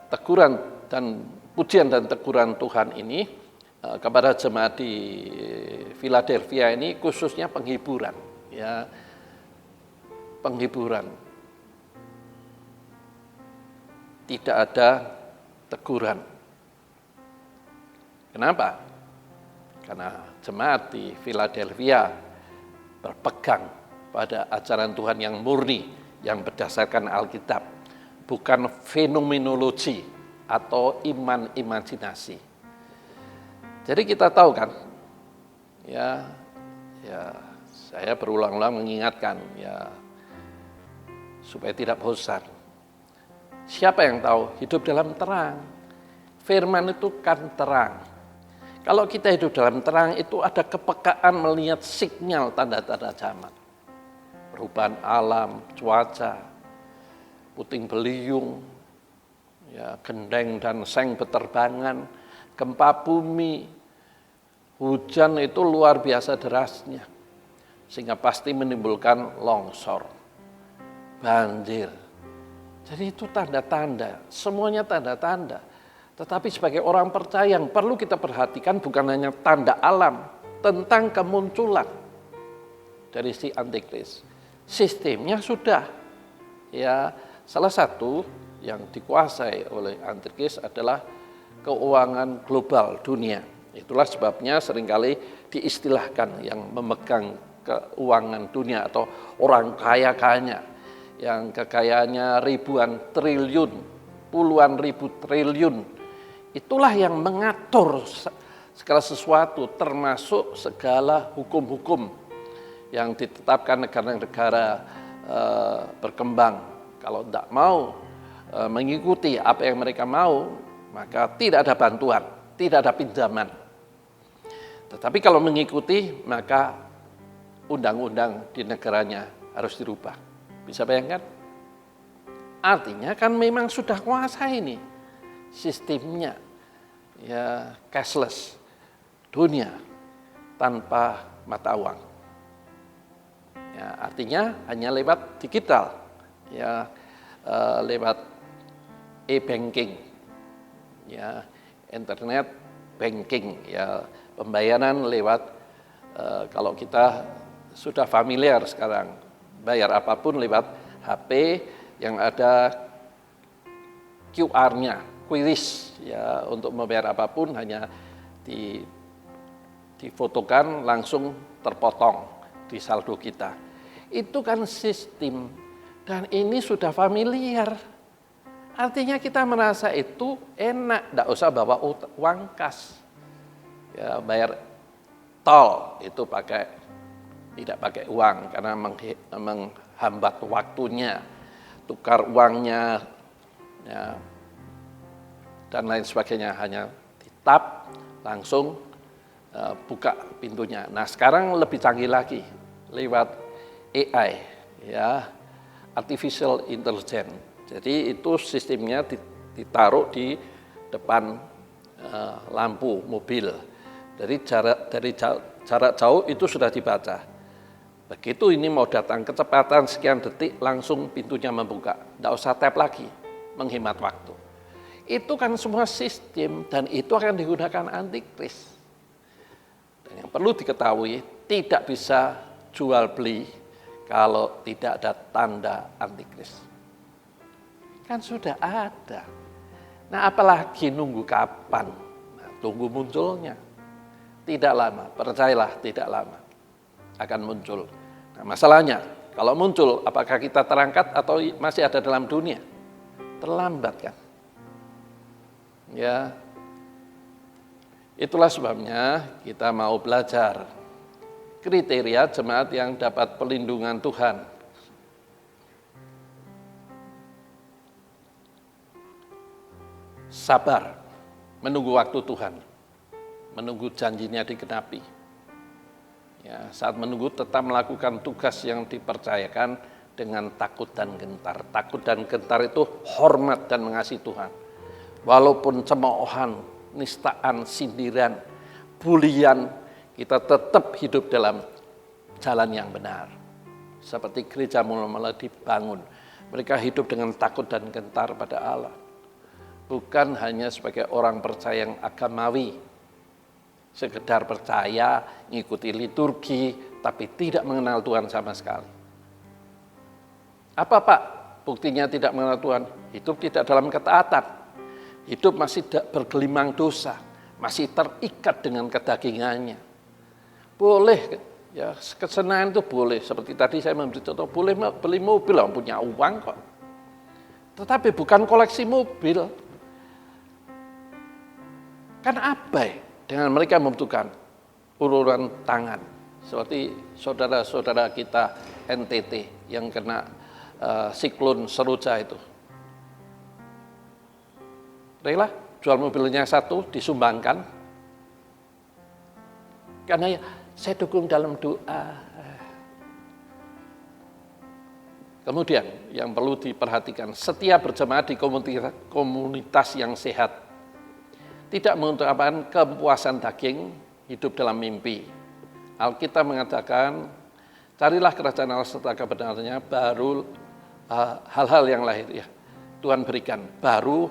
teguran dan pujian dan teguran Tuhan ini kepada jemaat di Philadelphia ini khususnya penghiburan, ya, penghiburan. Tidak ada teguran. Kenapa? Karena jemaat di Philadelphia berpegang pada ajaran Tuhan yang murni, yang berdasarkan Alkitab, bukan fenomenologi atau iman imajinasi. Jadi kita tahu kan, ya saya berulang-ulang mengingatkan, ya supaya tidak bosan. Siapa yang tahu? Hidup dalam terang. Firman itu kan terang. Kalau kita hidup dalam terang itu ada kepekaan melihat sinyal tanda-tanda zaman. Perubahan alam, cuaca, puting beliung, ya, gendeng dan seng beterbangan, gempa bumi, hujan itu luar biasa derasnya. Sehingga pasti menimbulkan longsor, banjir. Jadi itu tanda-tanda, semuanya tanda-tanda. Tetapi sebagai orang percaya yang perlu kita perhatikan bukan hanya tanda alam, tentang kemunculan dari si antikris. Sistemnya sudah, ya, salah satu yang dikuasai oleh antikris adalah keuangan global dunia. Itulah sebabnya seringkali diistilahkan yang memegang keuangan dunia atau orang kaya-kayanya, yang kekayaannya ribuan triliun, puluhan ribu triliun, itulah yang mengatur segala sesuatu, termasuk segala hukum-hukum yang ditetapkan negara-negara berkembang. Kalau tidak mau mengikuti apa yang mereka mau, maka tidak ada bantuan, tidak ada pinjaman. Tetapi kalau mengikuti, maka undang-undang di negaranya harus dirubah. Bisa bayangkan? Artinya kan memang sudah kuasa ini sistemnya, ya, cashless, dunia tanpa mata uang. Ya, artinya hanya lewat digital, ya, lewat e-banking, ya, internet banking, ya, pembayaran lewat kalau kita sudah familiar sekarang. Bayar apapun lewat HP yang ada QR-nya, QRIS, ya, untuk membayar apapun hanya difotokan langsung terpotong di saldo kita. Itu kan sistem dan ini sudah familiar. Artinya kita merasa itu enak, tidak usah bawa uang kas. Ya, bayar tol itu tidak pakai uang karena menghambat waktunya, tukar uangnya, ya, dan lain sebagainya, hanya ditap langsung buka pintunya. Nah, sekarang lebih canggih lagi lewat AI, ya, artificial intelligence. Jadi itu sistemnya ditaruh di depan lampu mobil. Dari jarak jauh itu sudah dibaca. Begitu ini mau datang, kecepatan sekian detik langsung pintunya membuka. Tidak usah tap lagi, menghemat waktu. Itu kan semua sistem dan itu akan digunakan antikris. Dan yang perlu diketahui, tidak bisa jual beli kalau tidak ada tanda antikris. Kan sudah ada. Nah, apalagi nunggu kapan? Nah, tunggu munculnya. Tidak lama, percayalah tidak lama akan muncul. Nah, masalahnya, kalau muncul, apakah kita terangkat atau masih ada dalam dunia? Terlambat kan? Ya, itulah sebabnya kita mau belajar kriteria jemaat yang dapat perlindungan Tuhan. Sabar, menunggu waktu Tuhan, menunggu janjinya digenapi. Ya, saat menunggu tetap melakukan tugas yang dipercayakan dengan takut dan gentar. Takut dan gentar itu hormat dan mengasihi Tuhan. Walaupun cemoohan, nistaan, sindiran, bulian, kita tetap hidup dalam jalan yang benar. Seperti gereja mula-mula dibangun. Mereka hidup dengan takut dan gentar pada Allah. Bukan hanya sebagai orang percaya yang agamawi, sekedar percaya, ngikuti liturgi, tapi tidak mengenal Tuhan sama sekali. Apa Pak buktinya tidak mengenal Tuhan? Hidup tidak dalam ketaatan, hidup masih bergelimang dosa, masih terikat dengan kedagingannya. Boleh, ya kesenangan itu boleh, seperti tadi saya memberi contoh, boleh beli mobil, punya uang kok. Tetapi bukan koleksi mobil. Kan abai dengan mereka membutuhkan uluran tangan. Seperti saudara-saudara kita NTT yang kena siklon Seroja itu. Rela jual mobilnya satu, disumbangkan. Karena ya, saya dukung dalam doa. Kemudian yang perlu diperhatikan, setiap berjemaat di komunitas yang sehat. Tidak mengutamakan kepuasan daging, hidup dalam mimpi. Alkitab mengatakan, carilah kerajaan Allah serta kebenarannya, baru hal-hal yang lahiriah Tuhan berikan, baru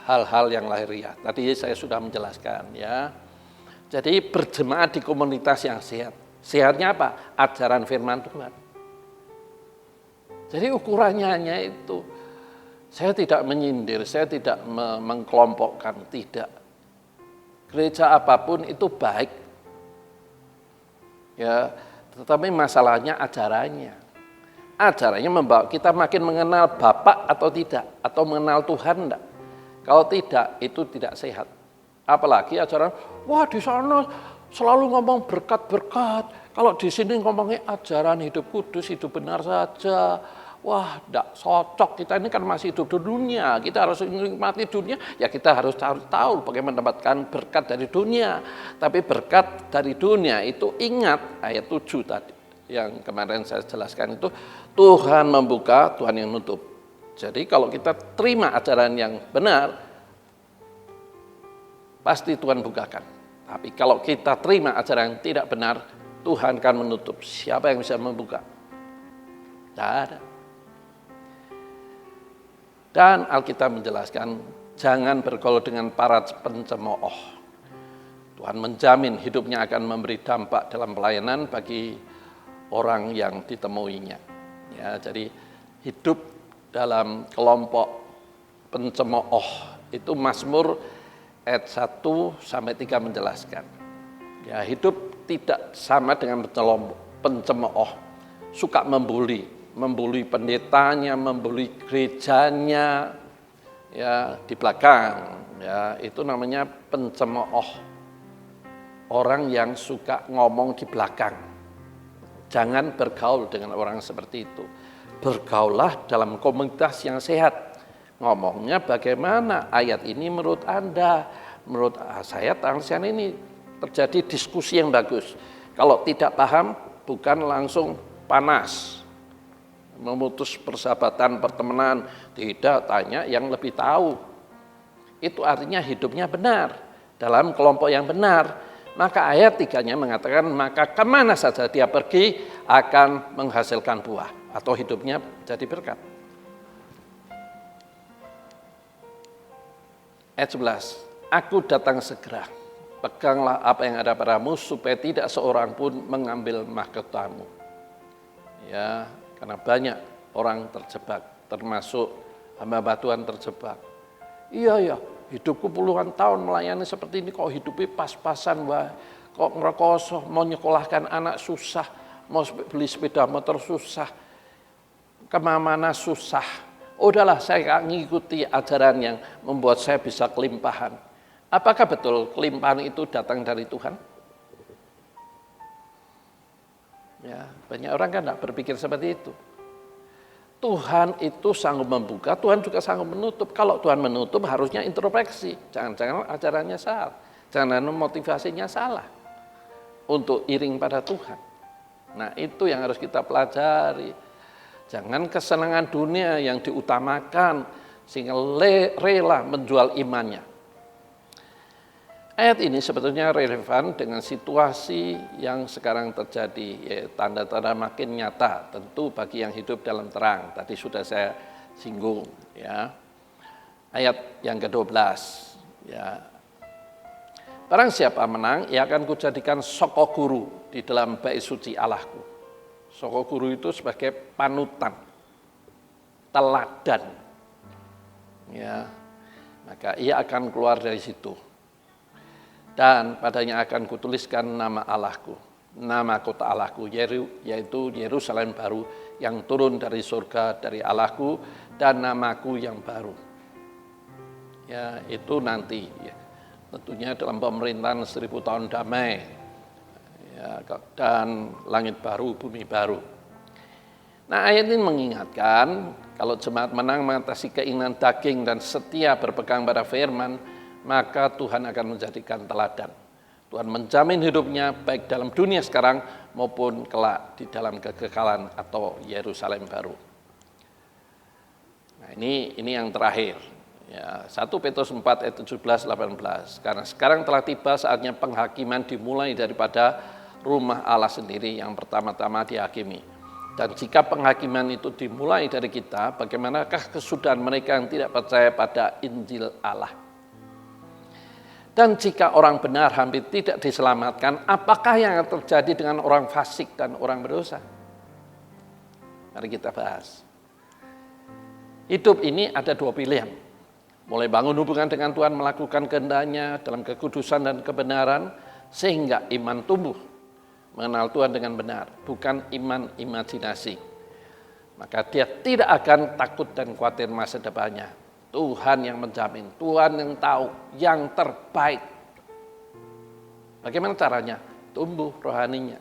hal-hal yang lahiriah. Tadi saya sudah menjelaskan ya. Jadi berjemaat di komunitas yang sehat. Sehatnya apa? Ajaran firman Tuhan. Jadi ukurannya hanya itu. Saya tidak menyindir, saya tidak mengkelompokkan, tidak. Gereja apapun itu baik, ya, tetapi masalahnya ajarannya. Ajarannya membawa kita makin mengenal Bapa atau tidak, atau mengenal Tuhan enggak. Kalau tidak, itu tidak sehat. Apalagi ajaran, wah di sana selalu ngomong berkat-berkat. Kalau di sini ngomongnya ajaran hidup kudus, hidup benar saja. Wah, tidak cocok. Kita ini kan masih hidup di dunia. Kita harus menikmati dunia. Ya kita harus tahu bagaimana mendapatkan berkat dari dunia. Tapi berkat dari dunia itu ingat ayat 7 tadi. Yang kemarin saya jelaskan itu. Tuhan membuka, Tuhan yang nutup. Jadi kalau kita terima ajaran yang benar, pasti Tuhan bukakan. Tapi kalau kita terima ajaran yang tidak benar, Tuhan akan menutup. Siapa yang bisa membuka? Tidak ada. Dan Alkitab menjelaskan, jangan bergaul dengan para pencemooh. Tuhan menjamin hidupnya akan memberi dampak dalam pelayanan bagi orang yang ditemuinya. Ya, jadi hidup dalam kelompok pencemooh itu Mazmur ayat 1 sampai 3 menjelaskan. Ya, hidup tidak sama dengan pencemooh, suka membuli pendetanya, membuli gerejanya, ya di belakang, ya itu namanya pencemooh. Orang yang suka ngomong di belakang. Jangan bergaul dengan orang seperti itu. Bergaullah dalam komunitas yang sehat. ngomongnya bagaimana ayat ini menurut Anda. Menurut saya tangsian ini terjadi diskusi yang bagus. Kalau tidak paham, bukan langsung panas, memutus persahabatan, pertemanan. Tidak, tanya yang lebih tahu. Itu artinya hidupnya benar, dalam kelompok yang benar. Maka ayat 3-nya mengatakan, maka kemana saja dia pergi akan menghasilkan buah. Atau hidupnya jadi berkat. Ayat 11, aku datang segera, peganglah apa yang ada padamu supaya tidak seorang pun mengambil mahkotamu. Ya, karena banyak orang terjebak, termasuk hamba Tuhan terjebak. Iya, hidupku puluhan tahun melayani seperti ini, kok hidupnya pas-pasan, wah, kok ngerekoso, mau nyekolahkan anak susah, mau beli sepeda motor susah, kemana-mana susah. Udahlah, saya ngikuti ajaran yang membuat saya bisa kelimpahan. Apakah betul kelimpahan itu datang dari Tuhan? Ya, banyak orang kan tidak berpikir seperti itu. Tuhan itu sanggup membuka, Tuhan juga sanggup menutup. Kalau Tuhan menutup harusnya introspeksi. Jangan-jangan ajarannya salah. Jangan motivasinya salah. Untuk iring pada Tuhan. Nah, itu yang harus kita pelajari. Jangan kesenangan dunia yang diutamakan sehingga rela menjual imannya. Ayat ini sebetulnya relevan dengan situasi yang sekarang terjadi, ya, tanda-tanda makin nyata tentu bagi yang hidup dalam terang. Tadi sudah saya singgung, ya. Ayat yang ke-12, ya. Barang siapa menang, ia akan kujadikan soko guru di dalam bait suci Allahku. Soko guru itu sebagai panutan, teladan. Ya. Maka ia akan keluar dari situ. Dan padanya akan kutuliskan nama Allahku, nama kota Allahku, yaitu Yerusalem baru yang turun dari surga dari Allahku, dan namaku yang baru. Ya, itu nanti, ya. Tentunya dalam pemerintahan 1000 tahun damai, ya, dan langit baru, bumi baru. Nah, ayat ini mengingatkan kalau jemaat menang mengatasi keinginan daging dan setia berpegang pada firman, maka Tuhan akan menjadikan teladan. Tuhan menjamin hidupnya baik dalam dunia sekarang maupun kelak di dalam kekekalan atau Yerusalem baru. Nah, ini yang terakhir. Ya, 1 Petrus 4 ayat 17-18. Karena sekarang telah tiba saatnya penghakiman dimulai daripada rumah Allah sendiri yang pertama-tama dihakimi. Dan jika penghakiman itu dimulai dari kita, bagaimanakah kesudahan mereka yang tidak percaya pada Injil Allah? Dan jika orang benar hampir tidak diselamatkan, apakah yang akan terjadi dengan orang fasik dan orang berdosa? Mari kita bahas. Hidup ini ada dua pilihan. Mulai bangun hubungan dengan Tuhan, melakukan kehendaknya dalam kekudusan dan kebenaran, sehingga iman tumbuh. Mengenal Tuhan dengan benar, bukan iman imajinasi. Maka dia tidak akan takut dan khawatir masa depannya. Tuhan yang menjamin, Tuhan yang tahu, yang terbaik. Bagaimana caranya? Tumbuh rohaninya.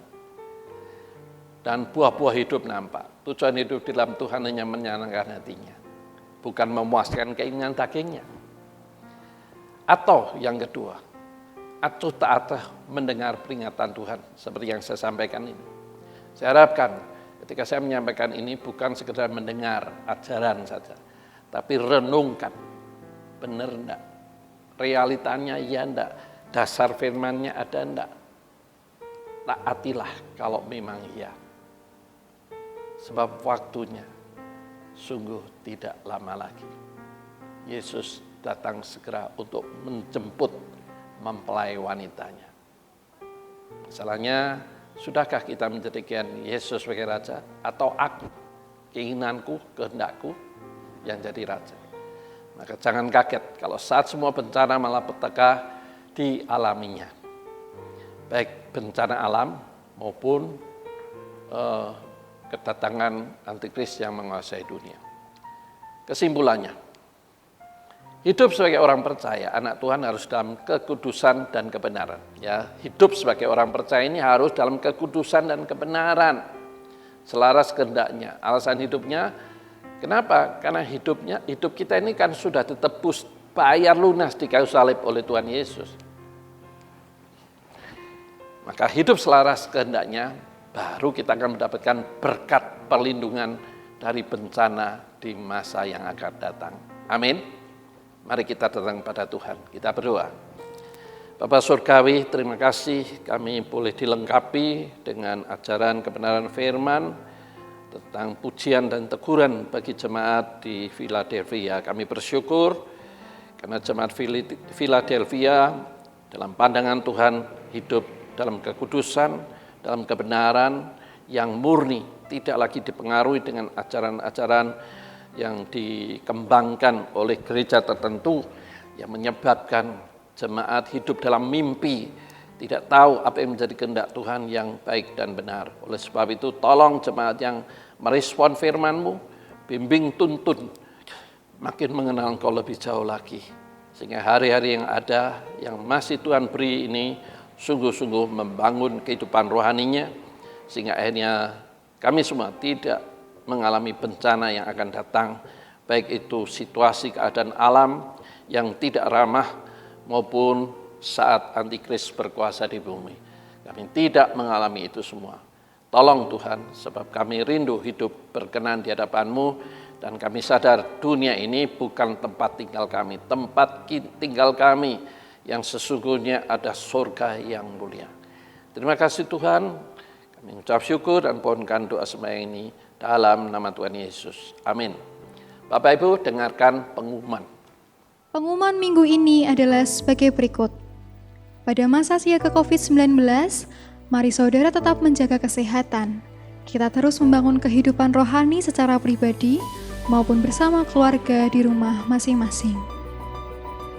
Dan buah-buah hidup nampak. Tujuan hidup di dalam Tuhan hanya menyenangkan hatinya. Bukan memuaskan keinginan dagingnya. Atau yang kedua, acuh tak mendengar peringatan Tuhan. Seperti yang saya sampaikan ini. Saya harapkan ketika saya menyampaikan ini bukan sekedar mendengar ajaran saja. Tapi renungkan, benar enggak? Realitanya ya enggak? Dasar firmannya ada enggak? Taatilah kalau memang iya. Sebab waktunya sungguh tidak lama lagi. Yesus datang segera untuk menjemput mempelai wanitanya. Masalahnya, sudahkah kita menjadikan Yesus sebagai Raja? Atau aku, keinginanku, kehendakku, yang jadi raja. Maka jangan kaget kalau saat semua bencana malapetaka dialaminya. Baik bencana alam maupun kedatangan antikris yang menguasai dunia. Kesimpulannya, hidup sebagai orang percaya, anak Tuhan harus dalam kekudusan dan kebenaran. Ya, hidup sebagai orang percaya ini harus dalam kekudusan dan kebenaran. Selaras kehendaknya, alasan hidupnya, Kenapa? Karena hidup kita ini kan sudah ditebus, bayar lunas di kayu salib oleh Tuhan Yesus. Maka hidup selaras kehendaknya, baru kita akan mendapatkan berkat perlindungan dari bencana di masa yang akan datang. Amin. Mari kita datang pada Tuhan, kita berdoa. Bapa Surgawi, terima kasih kami boleh dilengkapi dengan ajaran kebenaran firman, tentang pujian dan teguran bagi jemaat di Philadelphia. Kami bersyukur karena jemaat Philadelphia dalam pandangan Tuhan hidup dalam kekudusan, dalam kebenaran yang murni, tidak lagi dipengaruhi dengan ajaran-ajaran yang dikembangkan oleh gereja tertentu yang menyebabkan jemaat hidup dalam mimpi, tidak tahu apa yang menjadi kehendak Tuhan yang baik dan benar. Oleh sebab itu, tolong jemaat yang merespon firman-Mu, bimbing tuntun, makin mengenal Engkau lebih jauh lagi. Sehingga hari-hari yang ada, yang masih Tuhan beri ini, sungguh-sungguh membangun kehidupan rohaninya, sehingga akhirnya kami semua tidak mengalami bencana yang akan datang, baik itu situasi keadaan alam yang tidak ramah, maupun saat antikris berkuasa di bumi. Kami tidak mengalami itu semua. Tolong Tuhan, sebab kami rindu hidup berkenan di hadapan-Mu, dan kami sadar dunia ini bukan tempat tinggal kami. Tempat tinggal kami yang sesungguhnya ada surga yang mulia. Terima kasih Tuhan, kami mengucap syukur dan pohonkan doa sembahyang ini dalam nama Tuhan Yesus. Amin. Bapak Ibu, dengarkan pengumuman. Pengumuman minggu ini adalah sebagai berikut. Pada masa siaga COVID-19, mari saudara tetap menjaga kesehatan. Kita terus membangun kehidupan rohani secara pribadi maupun bersama keluarga di rumah masing-masing.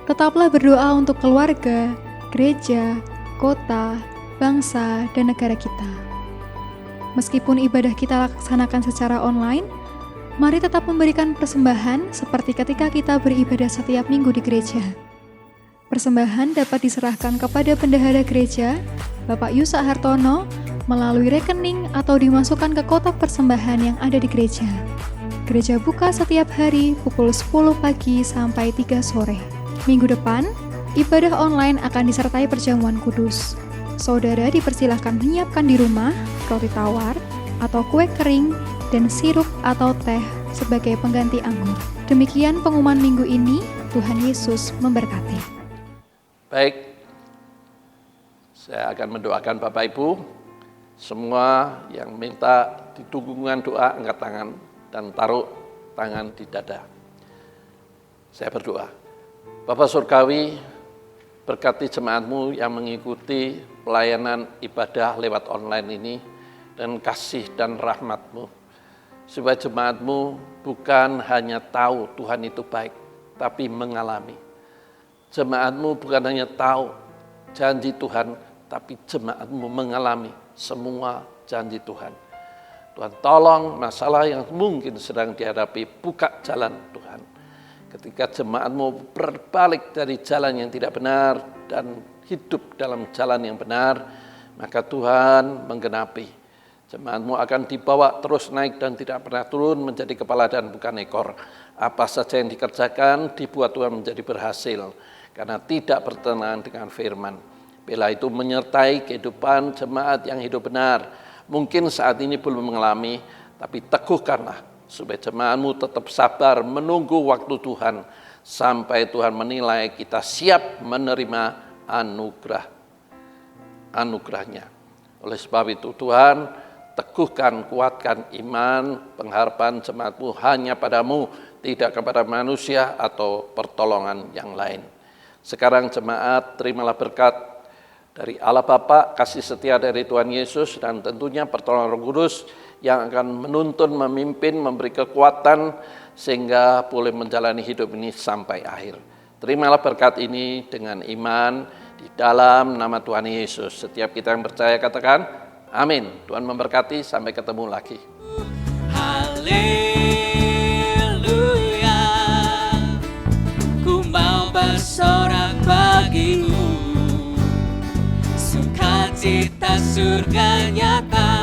Tetaplah berdoa untuk keluarga, gereja, kota, bangsa, dan negara kita. Meskipun ibadah kita laksanakan secara online, mari tetap memberikan persembahan seperti ketika kita beribadah setiap minggu di gereja. Persembahan dapat diserahkan kepada bendahara gereja, Bapak Yusa Hartono, melalui rekening atau dimasukkan ke kotak persembahan yang ada di gereja. Gereja buka setiap hari pukul 10 pagi sampai 3 sore. Minggu depan, ibadah online akan disertai perjamuan kudus. Saudara dipersilahkan menyiapkan di rumah roti tawar atau kue kering dan sirup atau teh sebagai pengganti anggur. Demikian pengumuman minggu ini. Tuhan Yesus memberkati. Baik, saya akan mendoakan Bapak Ibu, semua yang minta dukungan doa, angkat tangan dan taruh tangan di dada. Saya berdoa, Bapa Surgawi, berkati jemaat-Mu yang mengikuti pelayanan ibadah lewat online ini, dan kasih dan rahmat-Mu, supaya jemaat-Mu bukan hanya tahu Tuhan itu baik, tapi mengalami. Jemaat-Mu bukan hanya tahu janji Tuhan, tapi jemaat-Mu mengalami semua janji Tuhan. Tuhan tolong masalah yang mungkin sedang dihadapi, buka jalan Tuhan. Ketika jemaat-Mu berbalik dari jalan yang tidak benar dan hidup dalam jalan yang benar, maka Tuhan menggenapi. Jemaat-Mu akan dibawa terus naik dan tidak pernah turun menjadi kepala dan bukan ekor. Apa saja yang dikerjakan dibuat Tuhan menjadi berhasil, karena tidak bertentangan dengan firman. Bila itu menyertai kehidupan jemaat yang hidup benar. Mungkin saat ini belum mengalami, tapi teguhkanlah supaya jemaat-Mu tetap sabar menunggu waktu Tuhan sampai Tuhan menilai kita siap menerima anugerah-nya. Oleh sebab itu Tuhan, teguhkan, kuatkan iman, pengharapan jemaat-Mu hanya padamu, tidak kepada manusia atau pertolongan yang lain. Sekarang jemaat, terimalah berkat dari Allah Bapa, kasih setia dari Tuhan Yesus, dan tentunya pertolongan Roh Kudus yang akan menuntun, memimpin, memberi kekuatan sehingga boleh menjalani hidup ini sampai akhir. Terimalah berkat ini dengan iman di dalam nama Tuhan Yesus. Setiap kita yang percaya katakan amin. Tuhan memberkati, sampai ketemu lagi. Haleluya, ku mau bersorak bagimu, sukacita surga nyata.